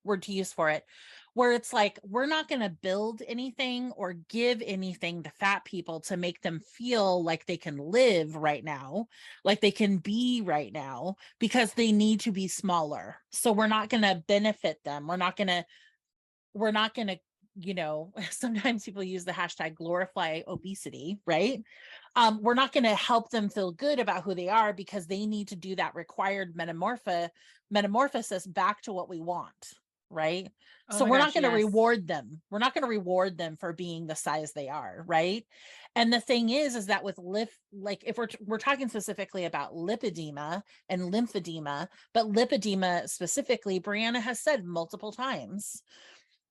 word to use for it, where it's like, we're not going to build anything or give anything to fat people to make them feel like they can live right now, like they can be right now, because they need to be smaller. So we're not going to benefit them. We're not going to, sometimes people use the hashtag glorify obesity, right? We're not going to help them feel good about who they are, because they need to do that required metamorphosis back to what we want, right? Oh So my we're not gosh, going to yes. reward them. We're not going to reward them for being the size they are, right? And the thing is that with like if we're talking specifically about lipedema and lymphedema, but lipedema specifically, Brianna has said multiple times,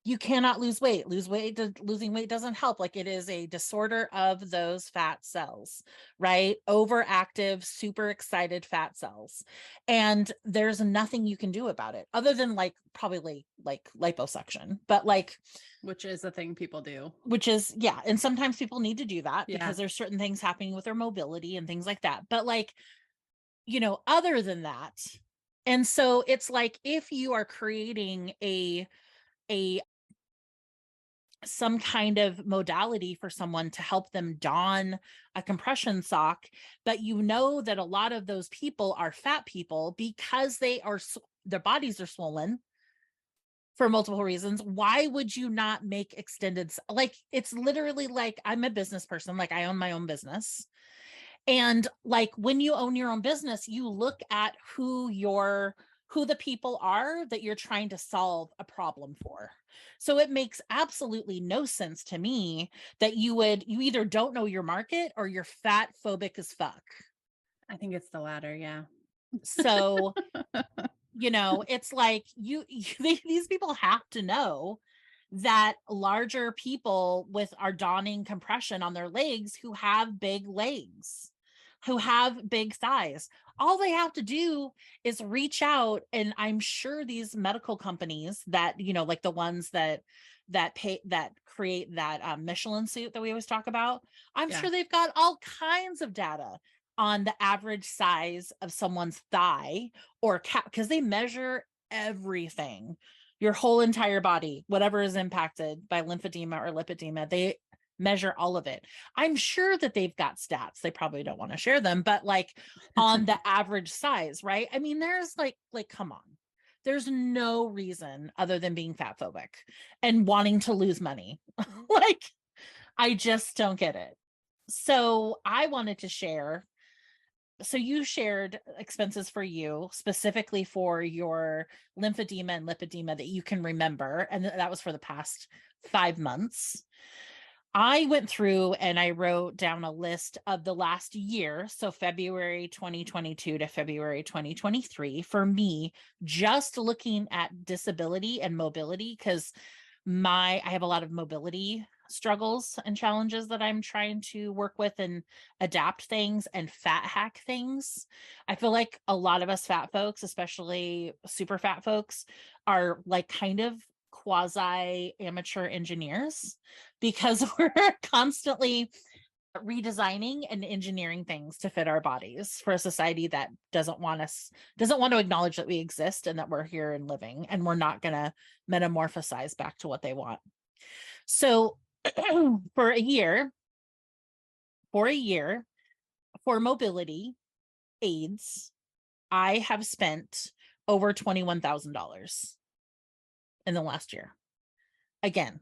you cannot lose weight. Losing weight doesn't help. Like it is a disorder of those fat cells, right? Overactive, super excited fat cells. And there's nothing you can do about it other than like probably like liposuction, but like, which is a thing people do. which is, yeah. And sometimes people need to do that Yeah. because there's certain things happening with their mobility and things like that. But like, other than that. And so it's like, if you are creating a some kind of modality for someone to help them don a compression sock, but that a lot of those people are fat people because their bodies are swollen for multiple reasons, why would you not make extended, like it's literally like, I'm a business person, like I own my own business. And like when you own your own business, you look at who the people are that you're trying to solve a problem for. So it makes absolutely no sense to me that you either don't know your market or you're fat phobic as fuck. I think it's the latter. Yeah. So, it's like these people have to know that larger people with our dawning compression on their legs who have big legs, who have big thighs, all they have to do is reach out. And I'm sure these medical companies that, like the ones that create that Michelin suit that we always talk about, I'm Yeah. sure they've got all kinds of data on the average size of someone's thigh or calf, because they measure everything, your whole entire body, whatever is impacted by lymphedema or lipedema, they measure all of it. I'm sure that they've got stats. They probably don't want to share them, but like on the average size, right? I mean, there's like, come on. There's no reason other than being fat phobic and wanting to lose money. Like, I just don't get it. So I wanted to share. So you shared expenses for you specifically for your lymphedema and lipedema that you can remember. And that was for the past 5 months. I went through and I wrote down a list of the last year. So February 2022 to February 2023 for me, just looking at disability and mobility, because I have a lot of mobility struggles and challenges that I'm trying to work with and adapt things and fat hack things. I feel like a lot of us fat folks, especially super fat folks, are like kind of quasi amateur engineers because we're constantly redesigning and engineering things to fit our bodies for a society that doesn't want to acknowledge that we exist and that we're here and living, and we're not going to metamorphosize back to what they want. So for a year for mobility aids, I have spent over $21,000 in the last year. Again,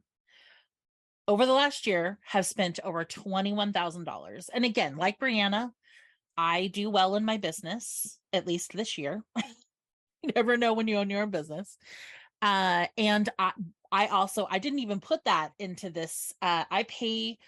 over the last year have spent over $21,000. And again, like Brianna, I do well in my business, at least this year. You never know when you own your own business. And I didn't even put that into this. I pay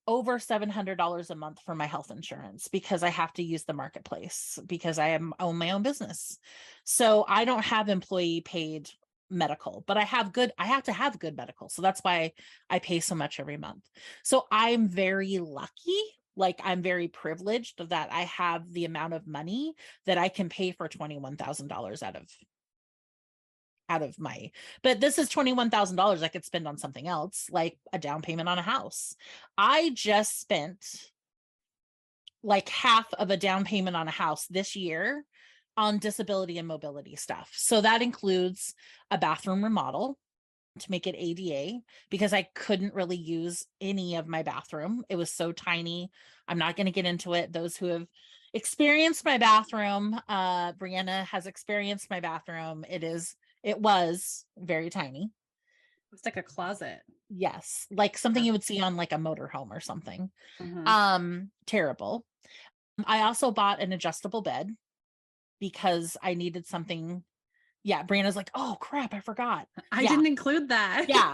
over $700 a month for my health insurance because I have to use the marketplace because I own my own business. So I don't have employee paid medical, but I have to have good medical. So that's why I pay so much every month. So I'm very lucky. Like I'm very privileged that I have the amount of money that I can pay for $21,000 out of my, but this is $21,000 I could spend on something else, like a down payment on a house. I just spent like half of a down payment on a house this year on disability and mobility stuff. So that includes a bathroom remodel to make it ADA because I couldn't really use any of my bathroom. It was so tiny. I'm not going to get into it. Those who have experienced my bathroom, Brianna has experienced my bathroom. It was very tiny. It's like a closet. Yes, like something you would see on like a motorhome or something. Terrible. I also bought an adjustable bed because I needed something. Yeah, Brianna's like, oh crap, I forgot. I didn't include that. Yeah.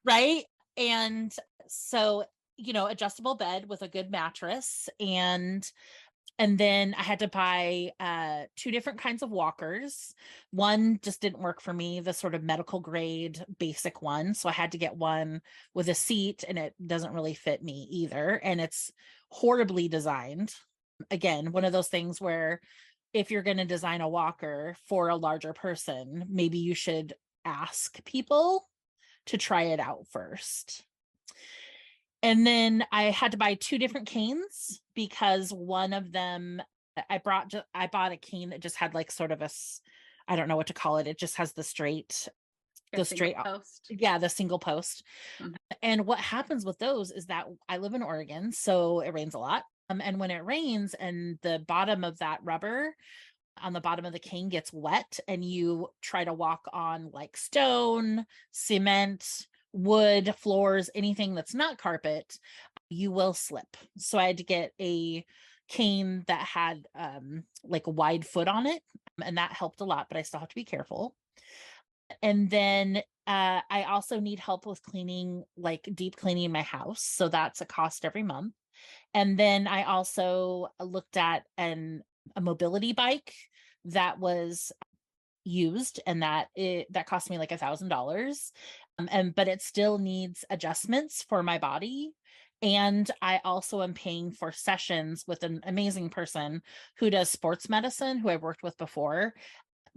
Right. And so, adjustable bed with a good mattress, and then I had to buy 2 different kinds of walkers. One just didn't work for me, the sort of medical grade basic one. So I had to get one with a seat, and it doesn't really fit me either. And it's horribly designed. Again, one of those things where if you're going to design a walker for a larger person, maybe you should ask people to try it out first. And then I had to buy 2 different canes because one of them I bought a cane that just had like sort of I don't know what to call it. It just has the straight post. Yeah, the single post. Mm-hmm. And what happens with those is that I live in Oregon, so it rains a lot. And when it rains and the bottom of that rubber on the bottom of the cane gets wet and you try to walk on like stone, cement, wood, floors, anything that's not carpet, you will slip. So I had to get a cane that had like a wide foot on it, and that helped a lot, but I still have to be careful. And then I also need help with cleaning, like deep cleaning my house. So that's a cost every month. And then I also looked at and a mobility bike that was used, and that cost me like $1,000. But it still needs adjustments for my body. And I also am paying for sessions with an amazing person who does sports medicine, who I've worked with before,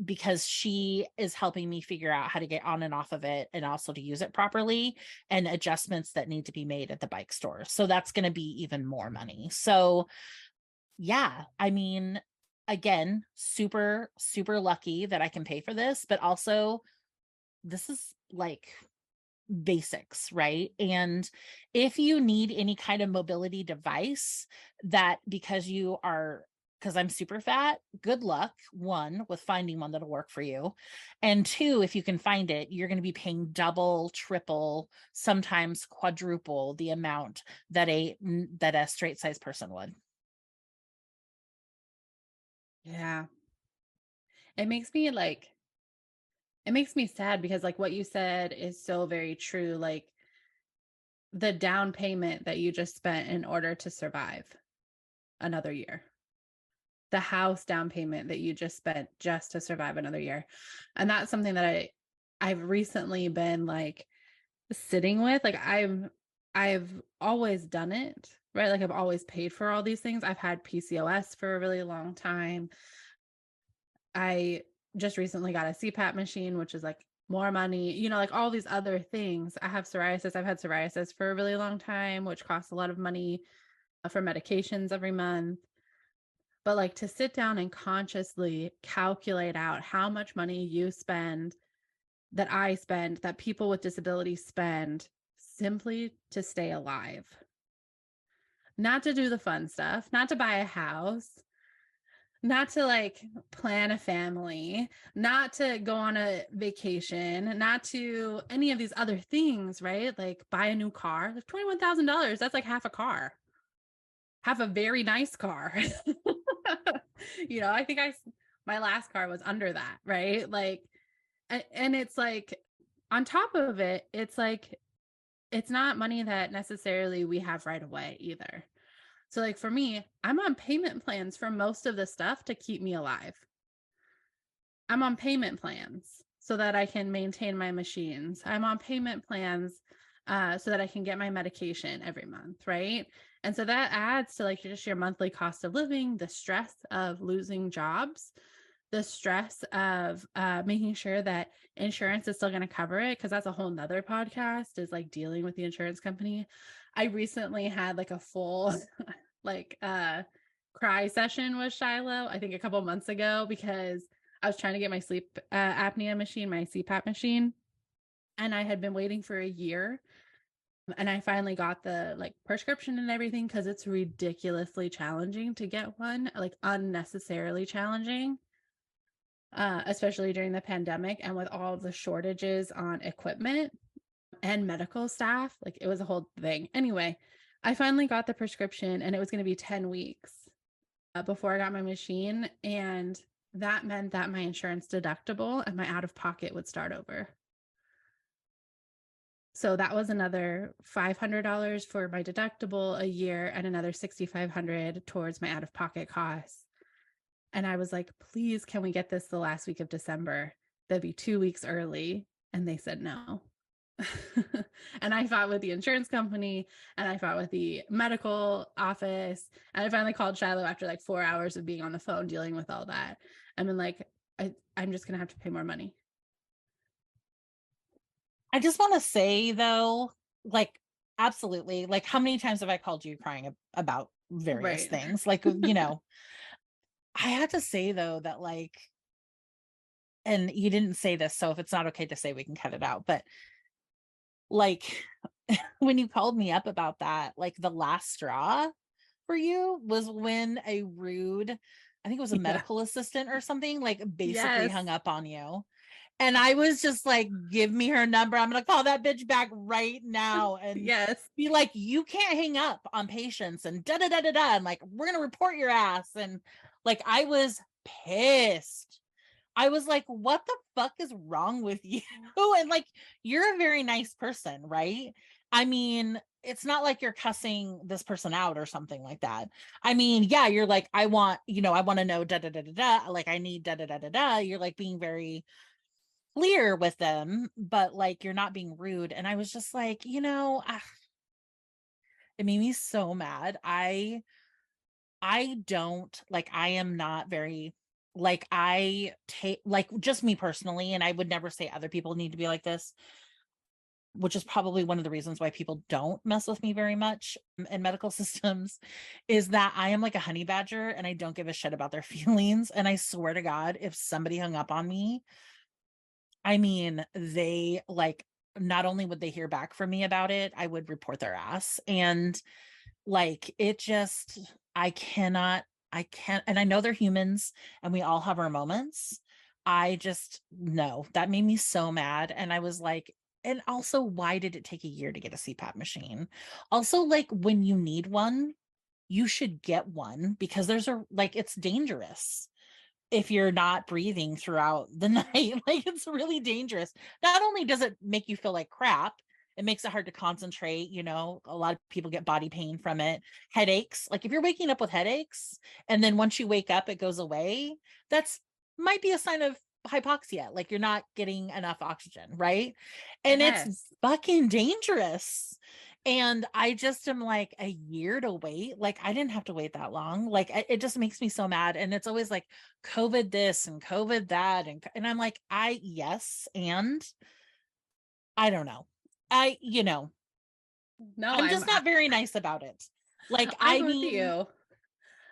because she is helping me figure out how to get on and off of it and also to use it properly, and adjustments that need to be made at the bike store. So that's going to be even more money. So yeah, I mean, again, super, super lucky that I can pay for this, but also this is like basics, right? And if you need any kind of mobility device that, because I'm super fat, good luck, one, with finding one that'll work for you. And two, if you can find it, you're going to be paying double, triple, sometimes quadruple the amount that a straight size person would. Yeah. It makes me like, it makes me sad because like what you said is so very true. Like the down payment that you just spent in order to survive another year, the house down payment that you just spent just to survive another year. And that's something that I've recently been like sitting with. Like I've always done it, right? Like I've always paid for all these things. I've had PCOS for a really long time. I just recently got a CPAP machine, which is like more money, you know, like all these other things. I have psoriasis. I've had psoriasis for a really long time, which costs a lot of money for medications every month. But like to sit down and consciously calculate out how much money you spend, that I spend, that people with disabilities spend simply to stay alive, not to do the fun stuff, not to buy a house, not to like plan a family, not to go on a vacation, not to any of these other things, right? Like buy a new car, like $21,000. That's like half a car, half a very nice car. You know, I think my last car was under that, right? Like, and it's like, on top of it, it's like, it's not money that necessarily we have right away either. So like for me, I'm on payment plans for most of the stuff to keep me alive. I'm on payment plans so that I can maintain my machines. I'm on payment plans so that I can get my medication every month, right? And so that adds to like just your monthly cost of living, the stress of losing jobs, the stress of making sure that insurance is still going to cover it, because that's a whole nother podcast, is like dealing with the insurance company. I recently had like a full like cry session with Shilo, I think a couple months ago, because I was trying to get my sleep apnea machine, my CPAP machine, and I had been waiting for a year. And I finally got the like prescription and everything, because it's ridiculously challenging to get one, like unnecessarily challenging, especially during the pandemic and with all the shortages on equipment and medical staff. Like it was a whole thing. Anyway, I finally got the prescription, and it was going to be 10 weeks before I got my machine. And that meant that my insurance deductible and my out of pocket would start over. So that was another $500 for my deductible a year, and another $6,500 towards my out of pocket costs. And I was like, please, can we get this the last week of December? That'd be 2 weeks early. And they said no. And I fought with the insurance company, and I fought with the medical office. And I finally called Shilo after like 4 hours of being on the phone dealing with all that. I mean, like, I'm just going to have to pay more money. I just want to say though, like, absolutely, like, how many times have I called you crying about various things? Like, you know, I had to say though that like, and you didn't say this, so if it's not okay to say, we can cut it out. But like, when you called me up about that, like the last straw for you was when a rude, I think it was a medical assistant or something, like basically hung up on you. And I was just like, give me her number. I'm going to call that bitch back right now and be like, you can't hang up on patients and da da da da da. And like, we're going to report your ass. And like, I was pissed. I was like, what the fuck is wrong with you? And like, you're a very nice person, right? I mean, it's not like you're cussing this person out or something like that. I mean, yeah, you're like, I want, I want to know da da da da da. Like, I need da da da da da. You're like being very clear with them, but like you're not being rude. And I was just like, it made me so mad. I don't like, I am not very like, I take like, just me personally, and I would never say other people need to be like this, which is probably one of the reasons why people don't mess with me very much in medical systems, is that I am like a honey badger and I don't give a shit about their feelings. And I swear to God, if somebody hung up on me, I mean, they like, not only would they hear back from me about it, I would report their ass. And like, it just, I can't, and I know they're humans and we all have our moments. I just, no, that made me so mad. And I was like, and also, why did it take a year to get a CPAP machine? Also, like, when you need one, you should get one, because like, it's dangerous if you're not breathing throughout the night. Like, it's really dangerous. Not only does it make you feel like crap, it makes it hard to concentrate. A lot of people get body pain from it, headaches. Like, if you're waking up with headaches and then once you wake up it goes away, that's might be a sign of hypoxia. Like, you're not getting enough oxygen, right? And it's Yes. fucking dangerous. And I just am like, a year to wait. Like, I didn't have to wait that long. Like, it just makes me so mad. And it's always like COVID this and COVID that. And I'm like, yes. And I don't know. I, No, I'm just not very nice about it. Like, I'm I with mean, you.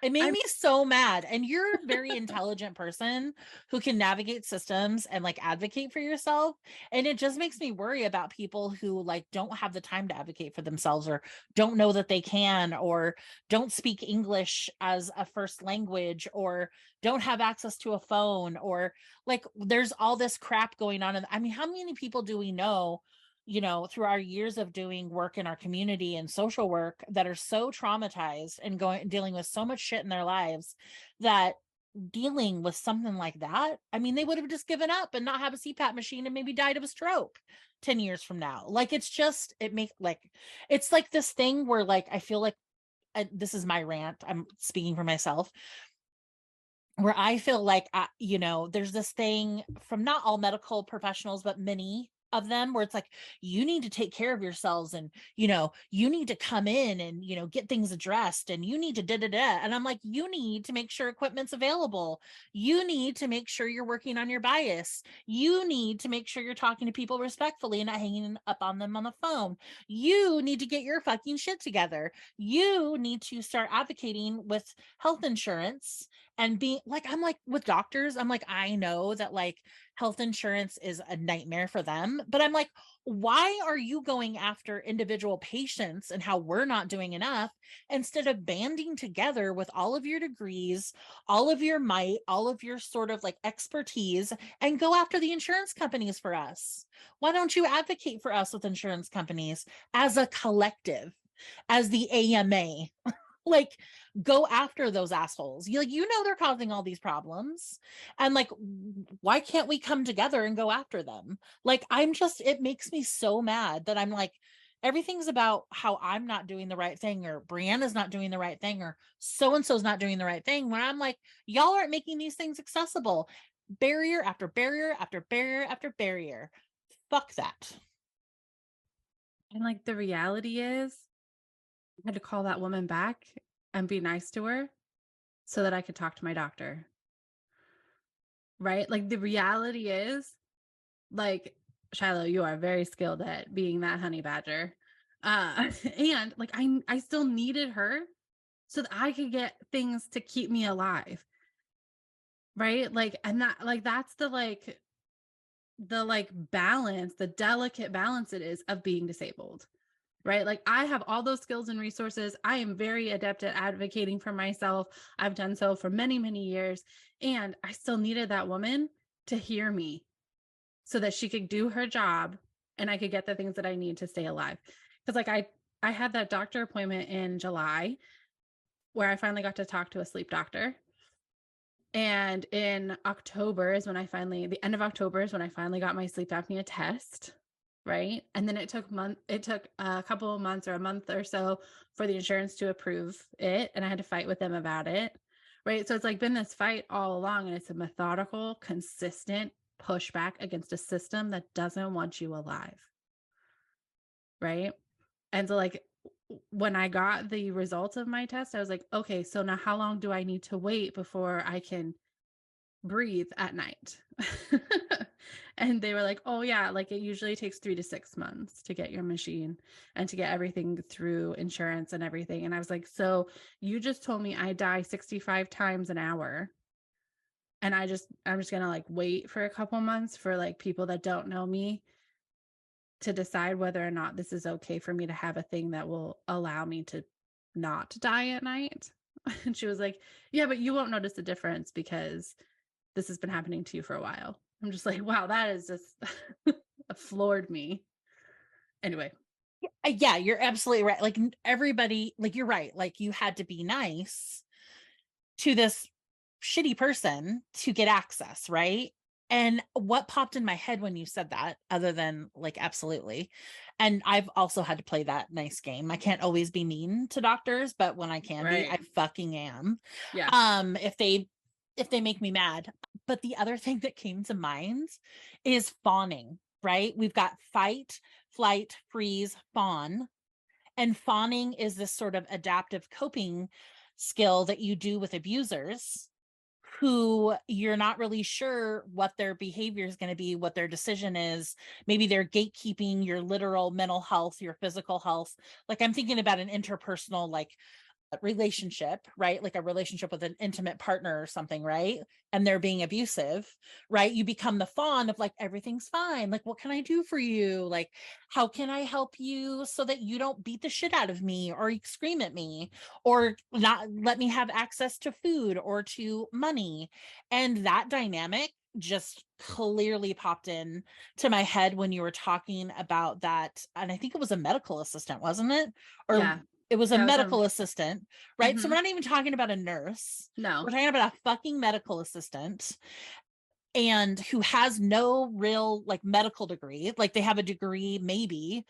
it made I'm me so mad. And you're a very intelligent person who can navigate systems and like advocate for yourself. And it just makes me worry about people who like don't have the time to advocate for themselves, or don't know that they can, or don't speak English as a first language, or don't have access to a phone, or like, there's all this crap going on. And I mean, how many people do we know, through our years of doing work in our community and social work, that are so traumatized and dealing with so much shit in their lives, that dealing with something like that, I mean, they would have just given up and not have a CPAP machine and maybe died of a stroke 10 years from now. Like, it's just, it's like this thing where like, I feel like, this is my rant, I'm speaking for myself, where I feel like, there's this thing from not all medical professionals, but many of them, where it's like, you need to take care of yourselves, and, you need to come in and, get things addressed, and you need to da da da. And I'm like, you need to make sure equipment's available. You need to make sure you're working on your bias. You need to make sure you're talking to people respectfully and not hanging up on them on the phone. You need to get your fucking shit together. You need to start advocating with health insurance, and being like, I'm like, with doctors, I'm like, I know that like health insurance is a nightmare for them, but I'm like, why are you going after individual patients and how we're not doing enough, instead of banding together with all of your degrees, all of your might, all of your sort of like expertise, and go after the insurance companies for us? Why don't you advocate for us with insurance companies as a collective, as the AMA? Like, go after those assholes. They're causing all these problems, and like, why can't we come together and go after them? Like, it makes me so mad that I'm like, everything's about how I'm not doing the right thing, or Brianna's not doing the right thing, or so and so's not doing the right thing, when I'm like, y'all aren't making these things accessible. Barrier after barrier after barrier after barrier. Fuck that. and like the reality is I had to call that woman back and be nice to her so that I could talk to my doctor. Right? Like the reality is, like, Shiloh, you are very skilled at being that honey badger. And like I still needed her so that I could get things to keep me alive. Right? Like, and that's the balance, the delicate balance it is of being disabled. Right? Like, I have all those skills and resources. I am very adept at advocating for myself. I've done so for many, many years. And I still needed that woman to hear me so that she could do her job and I could get the things that I need to stay alive. Because like I had that doctor appointment in July where I finally got to talk to a sleep doctor. And in October is when the end of October is when I finally got my sleep apnea test. right? And then it took a couple of months or a month or so for the insurance to approve it, and I had to fight with them about it, right? So it's like been this fight all along, and it's a methodical, consistent pushback against a system that doesn't want you alive, right? And so like when I got the results of my test, I was like, okay, so now how long do I need to wait before I can breathe at night? And they were like, oh yeah, like it usually takes 3 to 6 months to get your machine and to get everything through insurance and everything. And I was like, so you just told me I die 65 times an hour, and I'm just gonna like wait for a couple months for like people that don't know me to decide whether or not this is okay for me to have a thing that will allow me to not die at night. And she was like, yeah, but you won't notice the difference because this has been happening to you for a while. I'm just like, wow, that is just floored me. Anyway, Yeah, you're absolutely right. Like everybody, like you're right. Like you had to be nice to this shitty person to get access, right? And what popped in my head when you said that, other than like, absolutely. And I've also had to play that nice game. I can't always be mean to doctors, but when I can be, I right. fucking am. Yeah. If they make me mad. But the other thing that came to mind is fawning, right? We've got fight, flight, freeze, fawn. And fawning is this sort of adaptive coping skill that you do with abusers who you're not really sure what their behavior is going to be, what their decision is. Maybe they're gatekeeping your literal mental health, your physical health. Like I'm thinking about an interpersonal, like relationship, right? Like a relationship with an intimate partner or something, right? And they're being abusive, right? You become the fawn of like, everything's fine. Like, what can I do for you? Like, how can I help you so that you don't beat the shit out of me or scream at me or not let me have access to food or to money? And that dynamic just clearly popped in to my head when you were talking about that. And I think it was a medical assistant, wasn't it? Or Yeah. it was a Yeah. It was medical assistant, right? So mhm. we're not even talking about a nurse. We're No. talking about a fucking medical assistant and who has no real like medical degree. Like they have a degree maybe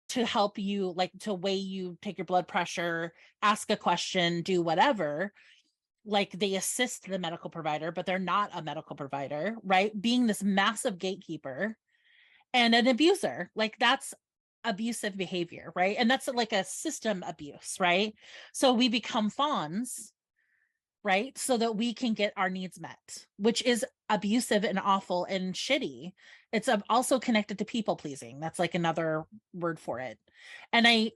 to help you, like to weigh you, take your blood pressure, ask a question, do whatever. Like they assist the medical provider, but they're not a medical provider, right? Being this massive gatekeeper and an abuser. Like that's abusive behavior, right? And that's like a system abuse, right? So we become fawns, right? So that we can get our needs met, which is abusive and awful and shitty. It's also connected to people pleasing. That's like another word for it. And I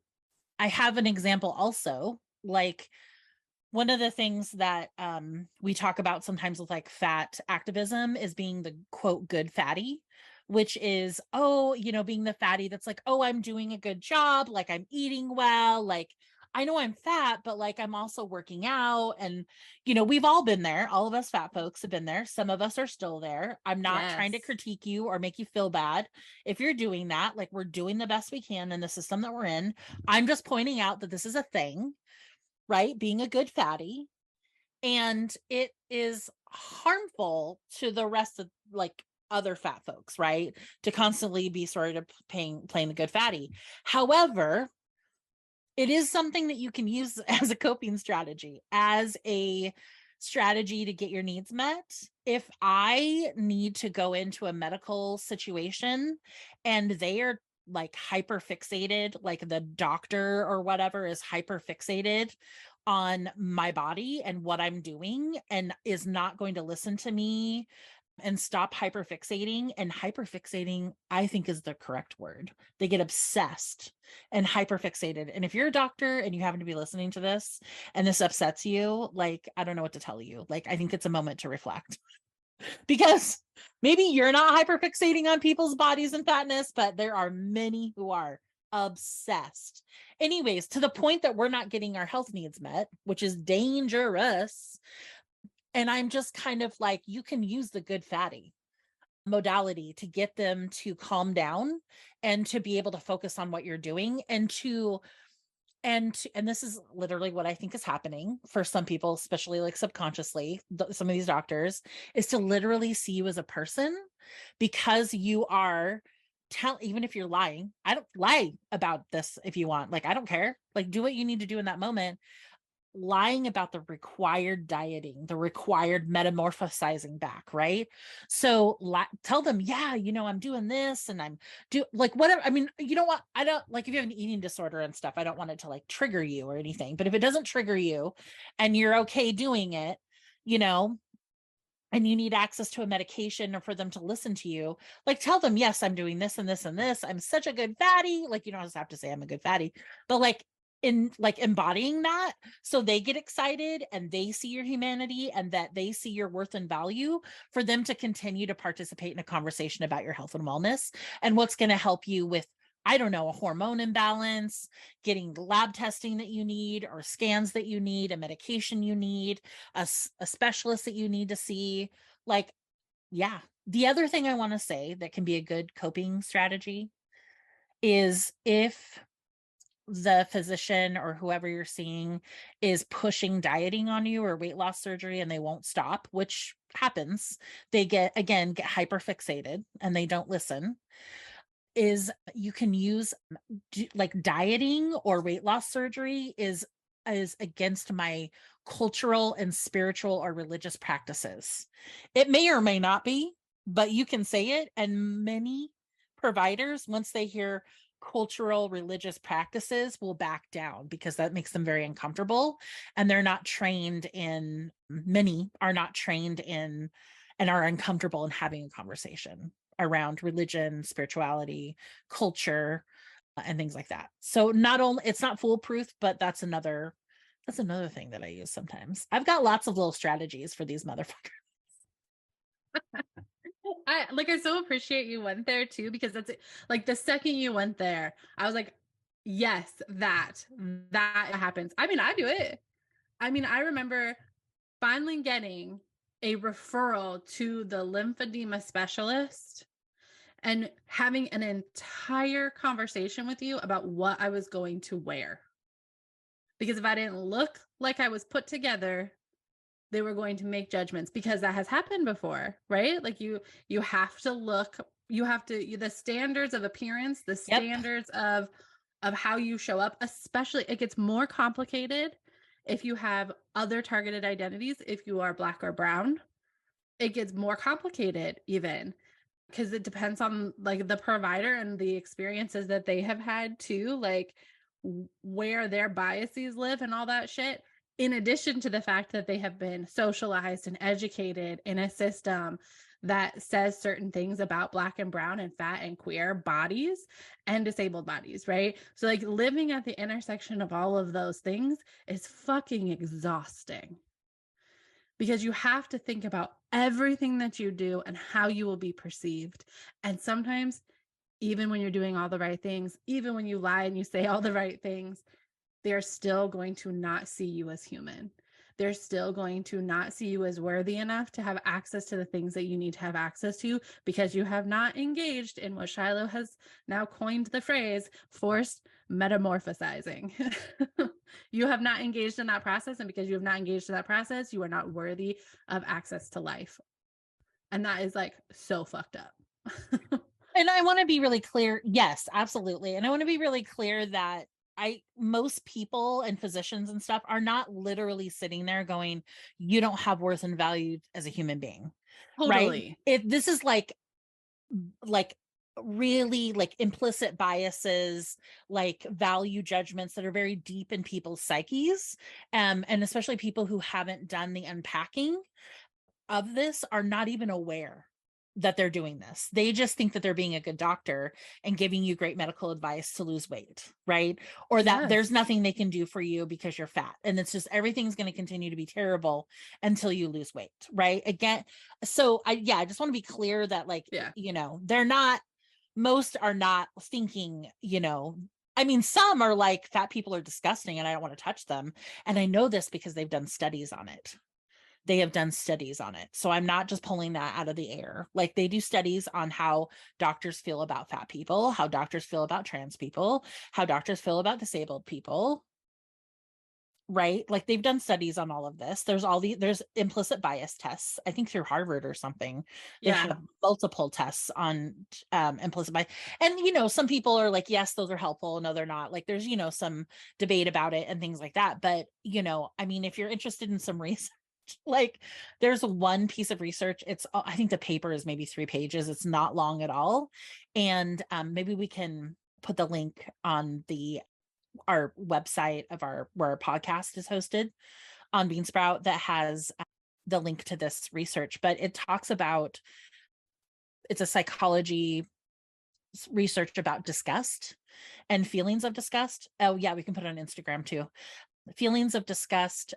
have an example also, like one of the things that we talk about sometimes with like fat activism is being the quote good fatty, which is, oh, being the fatty that's like, oh, I'm doing a good job, like I'm eating well, like I know I'm fat, but like I'm also working out. And we've all been there. All of us fat folks have been there. Some of us are still there. I'm not trying to Yes. critique you or make you feel bad if you're doing that. Like we're doing the best we can in the system that we're in. I'm just pointing out that this is a thing, right? Being a good fatty. And it is harmful to the rest of like other fat folks, right? To constantly be sort of playing the good fatty. However, it is something that you can use as a coping strategy, as a strategy to get your needs met. If I need to go into a medical situation and they are like hyper fixated, like the doctor or whatever is hyper fixated on my body and what I'm doing and is not going to listen to me and stop hyperfixating. And hyperfixating, I think, is the correct word. They get obsessed and hyperfixated. And if you're a doctor and you happen to be listening to this and this upsets you, like, I don't know what to tell you. Like, I think it's a moment to reflect because maybe you're not hyperfixating on people's bodies and fatness, but there are many who are obsessed. Anyways, to the point that we're not getting our health needs met, which is dangerous. And I'm just kind of like, you can use the good fatty modality to get them to calm down and to be able to focus on what you're doing and this is literally what I think is happening for some people, especially like subconsciously, some of these doctors, is to literally see you as a person because you are even if you're lying, I don't lie about this if you want. Like, I don't care. Like, do what you need to do in that moment. Lying about the required dieting, the required metamorphosizing back, right? So tell them, yeah, I'm doing this and I'm like whatever. I mean, you know what? I don't like if you have an eating disorder and stuff, I don't want it to like trigger you or anything. But if it doesn't trigger you and you're okay doing it, you know, and you need access to a medication or for them to listen to you, like tell them, yes, I'm doing this and this and this. I'm such a good fatty. Like, you don't just have to say I'm a good fatty, but like in like embodying that so they get excited and they see your humanity and that they see your worth and value for them to continue to participate in a conversation about your health and wellness and what's going to help you with, I don't know, a hormone imbalance, getting lab testing that you need or scans that you need, a medication you need, a specialist that you need to see. Like, yeah. The other thing I want to say that can be a good coping strategy is if the physician or whoever you're seeing is pushing dieting on you or weight loss surgery and they won't stop, which happens, they get hyper fixated and they don't listen, is you can use like dieting or weight loss surgery is against my cultural and spiritual or religious practices. It may or may not be, but you can say it. And many providers, once they hear cultural religious practices, will back down because that makes them very uncomfortable. And they're not trained in, many are not trained in and are uncomfortable in having a conversation around religion, spirituality, culture, and things like that. So not only it's not foolproof, but that's another thing that I use sometimes. I've got lots of little strategies for these motherfuckers. I so appreciate you went there too, because that's like the second you went there, I was like, yes, that happens. I mean, I do it. I mean, I remember finally getting a referral to the lymphedema specialist and having an entire conversation with you about what I was going to wear. Because if I didn't look like I was put together, they were going to make judgments, because that has happened before, right? Like you have to look, you have to, the standards of appearance, the Yep. standards of how you show up, especially it gets more complicated if you have other targeted identities. If you are Black or brown, it gets more complicated even, because it depends on like the provider and the experiences that they have had too, like where their biases live and all that shit, in addition to the fact that they have been socialized and educated in a system that says certain things about Black and brown and fat and queer bodies and disabled bodies, right? So like living at the intersection of all of those things is fucking exhausting, because you have to think about everything that you do and how you will be perceived. And sometimes, even when you're doing all the right things, even when you lie and you say all the right things, they're still going to not see you as human. They're still going to not see you as worthy enough to have access to the things that you need to have access to, because you have not engaged in what Shilo has now coined the phrase forced metamorphosizing. You have not engaged in that process. And because you have not engaged in that process, you are not worthy of access to life. And that is like so fucked up. And I want to be really clear. Yes, absolutely. And I want to be really clear that most people and physicians and stuff are not literally sitting there going, you don't have worth and value as a human being. Totally. Right. If this is like really like implicit biases, like value judgments that are very deep in people's psyches, and especially people who haven't done the unpacking of this are not even aware that they're doing this. They just think that they're being a good doctor and giving you great medical advice to lose weight, right? Or that there's nothing they can do for you because you're fat. And it's just everything's going to continue to be terrible until you lose weight, right? Again, so I just want to be clear that like, they're not, most are not thinking, I mean, some are like, fat people are disgusting and I don't want to touch them. And I know this because they've done studies on it. They have done studies on it. So I'm not just pulling that out of the air. Like they do studies on how doctors feel about fat people, how doctors feel about trans people, how doctors feel about disabled people. right? Like they've done studies on all of this. There's implicit bias tests, I think through Harvard or something. They Yeah. have multiple tests on implicit bias. And some people are like, yes, those are helpful. No, they're not. Like there's, some debate about it and things like that. But, I mean, if you're interested in some research, like there's one piece of research. I think the paper is maybe 3 pages. It's not long at all. And maybe we can put the link on our website of where our podcast is hosted on Beansprout that has the link to this research. But it talks about, it's a psychology research about disgust and feelings of disgust. Oh yeah, we can put it on Instagram too. Feelings of disgust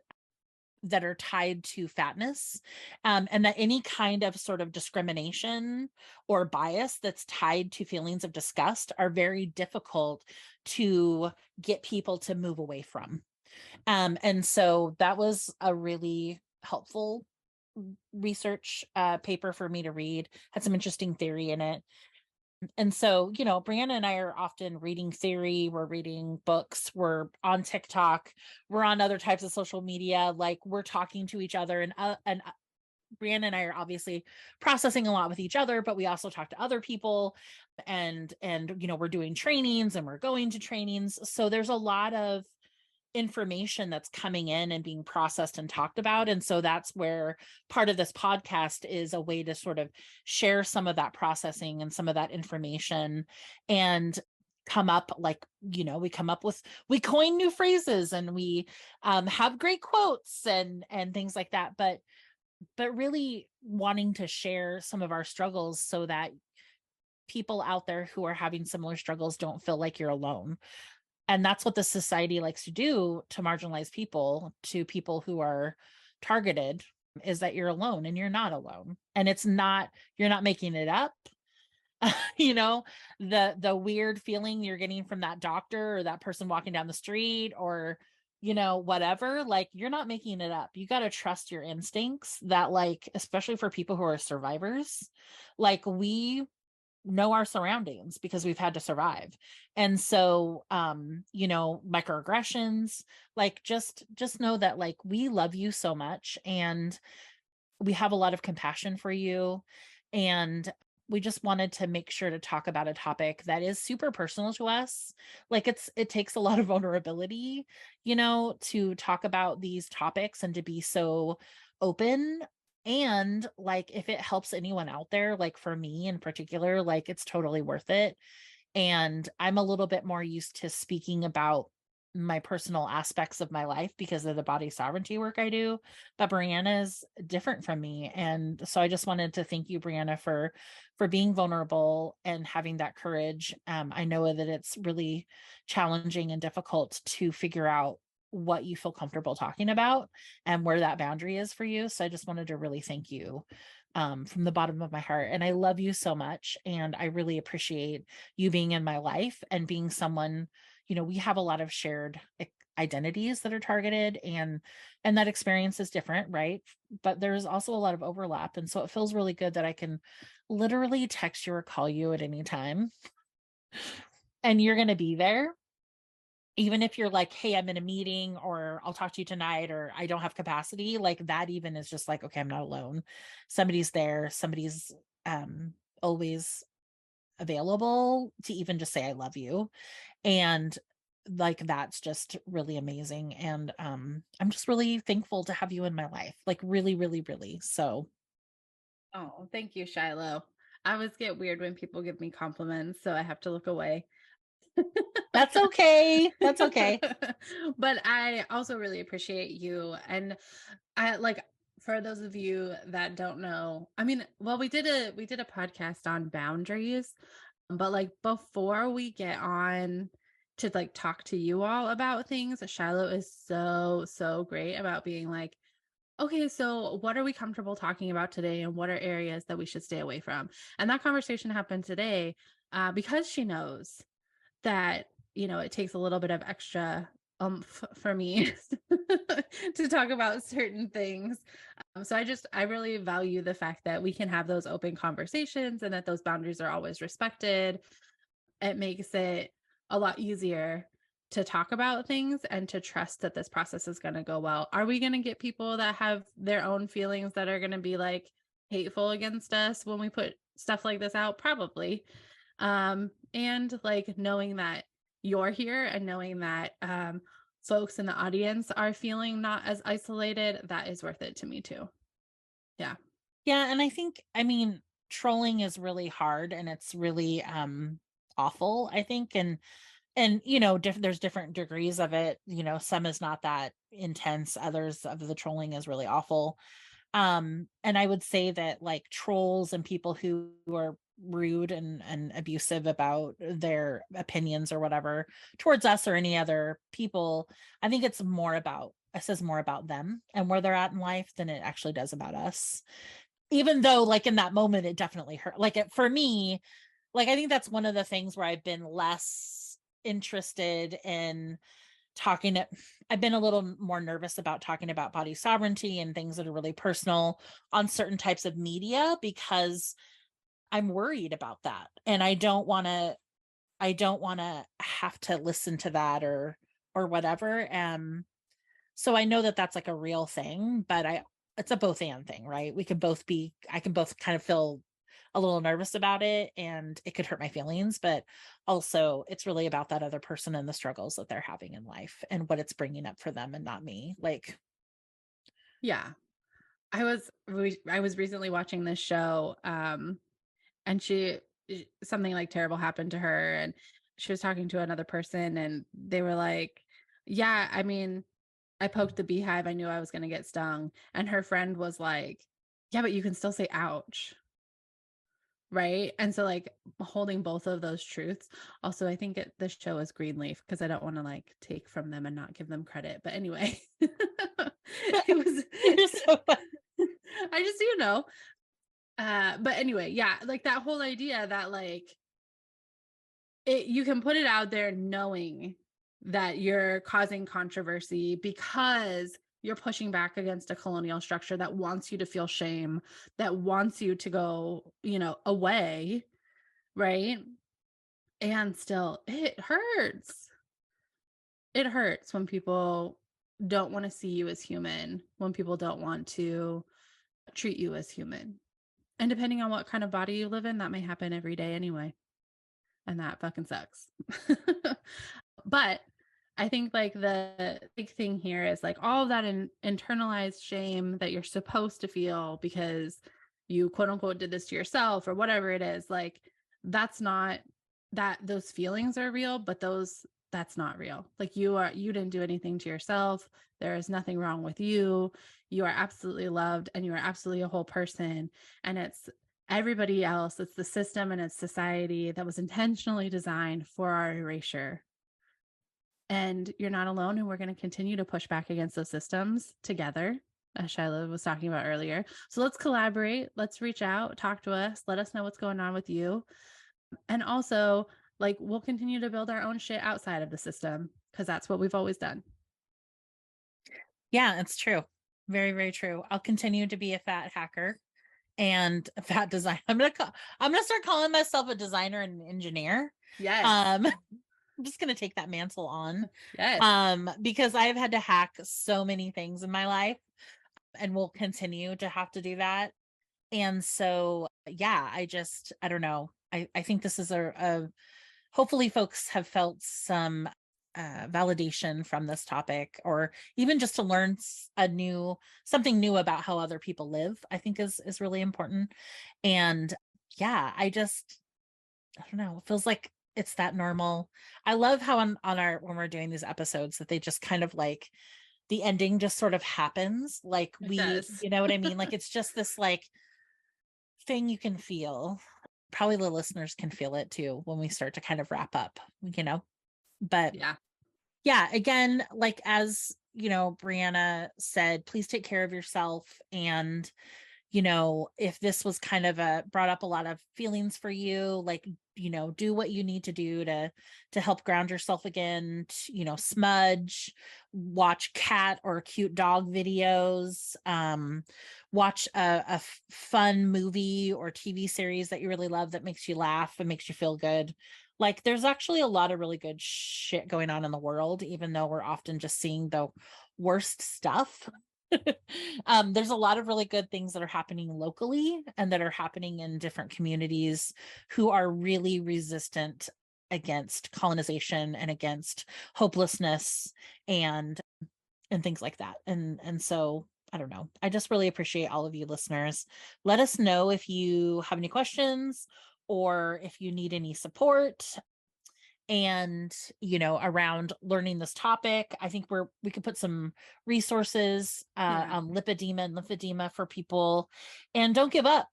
that are tied to fatness, and that any kind of sort of discrimination or bias that's tied to feelings of disgust are very difficult to get people to move away from. And so that was a really helpful research paper for me to read, had some interesting theory in it. And so, Brianna and I are often reading theory, we're reading books, we're on TikTok, we're on other types of social media, like we're talking to each other, and Brianna and I are obviously processing a lot with each other, but we also talk to other people, and we're doing trainings and we're going to trainings. So there's a lot of information that's coming in and being processed and talked about. And so that's where part of this podcast is a way to sort of share some of that processing and some of that information, and come up, like, we coin new phrases, and we have great quotes and things like that. But really wanting to share some of our struggles so that people out there who are having similar struggles don't feel like you're alone. And that's what the society likes to do to marginalized people, to people who are targeted, is that you're alone, and you're not alone. And you're not making it up. The weird feeling you're getting from that doctor or that person walking down the street, or whatever, like you're not making it up. You got to trust your instincts, that, like, especially for people who are survivors, like we know our surroundings because we've had to survive. And so microaggressions, like just know that, like, we love you so much, and we have a lot of compassion for you. And we just wanted to make sure to talk about a topic that is super personal to us. Like it takes a lot of vulnerability, to talk about these topics and to be so open. And like, if it helps anyone out there, like for me in particular, like it's totally worth it. And I'm a little bit more used to speaking about my personal aspects of my life because of the body sovereignty work I do. But Brianna is different from me. And so I just wanted to thank you, Brianna, for being vulnerable and having that courage. I know that it's really challenging and difficult to figure out what you feel comfortable talking about and where that boundary is for you. So I just wanted to really thank you from the bottom of my heart. And I love you so much. And I really appreciate you being in my life and being someone, we have a lot of shared identities that are targeted, and that experience is different, right? But there's also a lot of overlap. And so it feels really good that I can literally text you or call you at any time, and you're going to be there. Even if you're like, hey, I'm in a meeting, or I'll talk to you tonight, or I don't have capacity, like that even is just like, okay, I'm not alone. Somebody's there. Somebody's always available to even just say, I love you. And like, that's just really amazing. And I'm just really thankful to have you in my life. Like really, really, really. So Oh, thank you, Shilo. I always get weird when people give me compliments, so I have to look away. that's okay. That's okay. But I also really appreciate you. And I like, for those of you that don't know, I mean, well, we did a podcast on boundaries, but like before we get on to like talk to you all about things, Shiloh is so great about being like, okay, so what are we comfortable talking about today, and what are areas that we should stay away from? And that conversation happened today because she knows that, it takes a little bit of extra for me to talk about certain things. So I really value the fact that we can have those open conversations and that those boundaries are always respected. It makes it a lot easier to talk about things and to trust that this process is going to go well. Are we going to get people that have their own feelings that are going to be like hateful against us when we put stuff like this out? Probably. And like knowing that you're here and knowing that folks in the audience are feeling not as isolated, that is worth it to me too. Yeah. Yeah, and I think, I mean, trolling is really hard and it's really awful, I think, and you know, there's different degrees of it. You know, some is not that intense, others of the trolling is really awful. And I would say that like trolls and people who are rude and abusive about their opinions or whatever towards us or any other people, I think it says more about them and where they're at in life than it actually does about us. Even though like in that moment it definitely hurt. Like for me, like I think that's one of the things where I've been less interested in talking to, I've been a little more nervous about talking about body sovereignty and things that are really personal on certain types of media because I'm worried about that. And I don't want to have to listen to that or whatever. So I know that that's like a real thing, but it's a both and thing, right? I can both kind of feel a little nervous about it and it could hurt my feelings, but also it's really about that other person and the struggles that they're having in life and what it's bringing up for them and not me. Like, Yeah. I was recently watching this show, and something like terrible happened to her, and she was talking to another person, and they were like, yeah, I mean, I poked the beehive, I knew I was going to get stung. And her friend was like, yeah, but you can still say ouch. Right. And so like holding both of those truths. Also, I think this show is Greenleaf because I don't want to like take from them and not give them credit. But anyway, it was you're so funny. I just, but anyway, yeah, like that whole idea that like you can put it out there knowing that you're causing controversy because you're pushing back against a colonial structure that wants you to feel shame, that wants you to go, away, right? And still, it hurts. It hurts when people don't want to see you as human, when people don't want to treat you as human. And depending on what kind of body you live in, that may happen every day anyway. And that fucking sucks. But I think like the big thing here is like all of that internalized shame that you're supposed to feel because you quote unquote did this to yourself or whatever it is, like that's not that those feelings are real, but that's not real. Like you didn't do anything to yourself. There is nothing wrong with you. You are absolutely loved and you are absolutely a whole person. And it's everybody else. It's the system and it's society that was intentionally designed for our erasure. And you're not alone. And we're going to continue to push back against those systems together, as Shilo was talking about earlier. So let's collaborate. Let's reach out, talk to us, let us know what's going on with you. And also, like, we'll continue to build our own shit outside of the system because that's what we've always done. Yeah, it's true. Very, very true. I'll continue to be a fat hacker and a fat designer. I'm gonna start calling myself a designer and an engineer. Yes. I'm just gonna take that mantle on. Yes. Because I've had to hack so many things in my life and will continue to have to do that. And so yeah, I don't know. I think this is a hopefully folks have felt some validation from this topic, or even just to learn something new about how other people live, I think is really important. And yeah, I don't know, it feels like it's that normal. I love how on our when we're doing these episodes that they just kind of like the ending just sort of happens, like you know what I mean, like it's just this like thing you can feel. Probably the listeners can feel it too when we start to kind of wrap up, but yeah, again, like as Brianna said, please take care of yourself. And if this was kind of brought up a lot of feelings for you, like do what you need to do to help ground yourself again. Smudge, watch cat or cute dog videos, watch a fun movie or TV series that you really love that makes you laugh and makes you feel good. Like there's actually a lot of really good shit going on in the world, even though we're often just seeing the worst stuff. There's a lot of really good things that are happening locally and that are happening in different communities who are really resistant against colonization and against hopelessness and things like that. And so I don't know. I just really appreciate all of you listeners. Let us know if you have any questions or if you need any support and around learning this topic. I think we could put some resources on lipedema and lymphedema for people. And don't give up.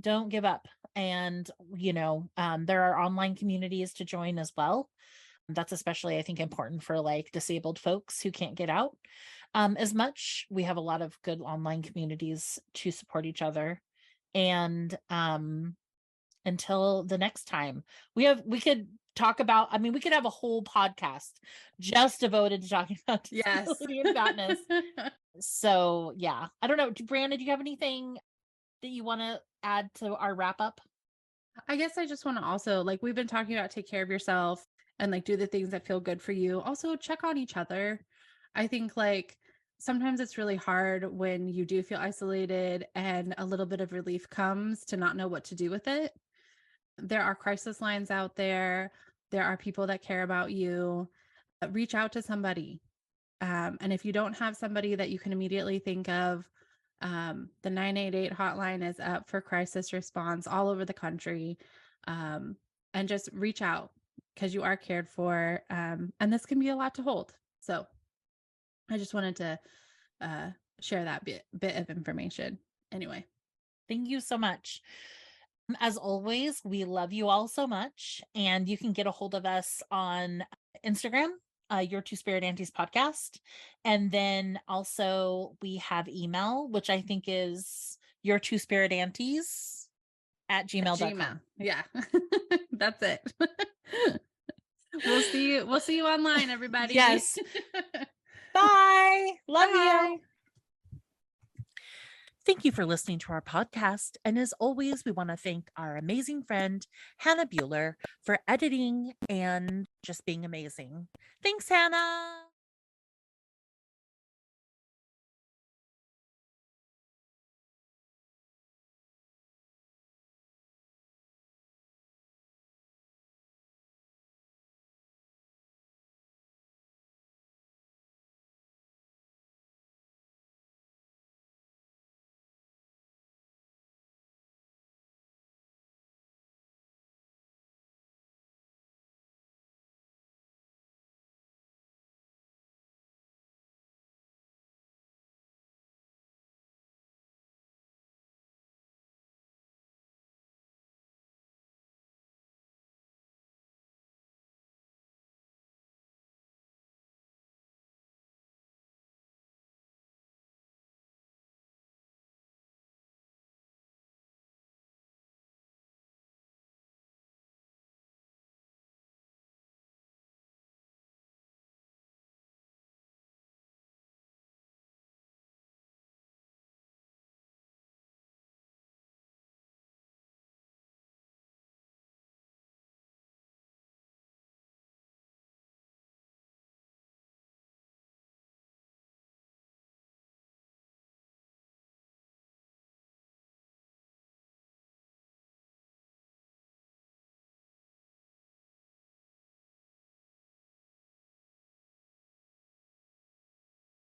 Don't give up. And there are online communities to join as well. That's especially, I think, important for like disabled folks who can't get out as much. We have a lot of good online communities to support each other. And until the next time, we could talk about, I mean, we could have a whole podcast just devoted to talking about disability and fatness. So yeah, I don't know. Brianna, do you have anything that you want to add to our wrap up? I guess I just want to also, like, we've been talking about take care of yourself and like do the things that feel good for you. Also check on each other. I think like sometimes it's really hard when you do feel isolated and a little bit of relief comes to not know what to do with it. There are crisis lines out there. There are people that care about you. Reach out to somebody. And if you don't have somebody that you can immediately think of, the 988 hotline is up for crisis response all over the country. And just reach out because you are cared for. And this can be a lot to hold. So I just wanted to share that bit of information. Anyway. Thank you so much. As always, we love you all so much. And you can get a hold of us on Instagram, Your Two Spirit Aunties podcast. And then also we have email, which I think is Your Two Spirit Aunties at gmail.com. Yeah. That's it. We'll see you online, everybody. Yes. Bye. Love you. Thank you for listening to our podcast. And as always, we want to thank our amazing friend, Hannah Bueller, for editing and just being amazing. Thanks, Hannah.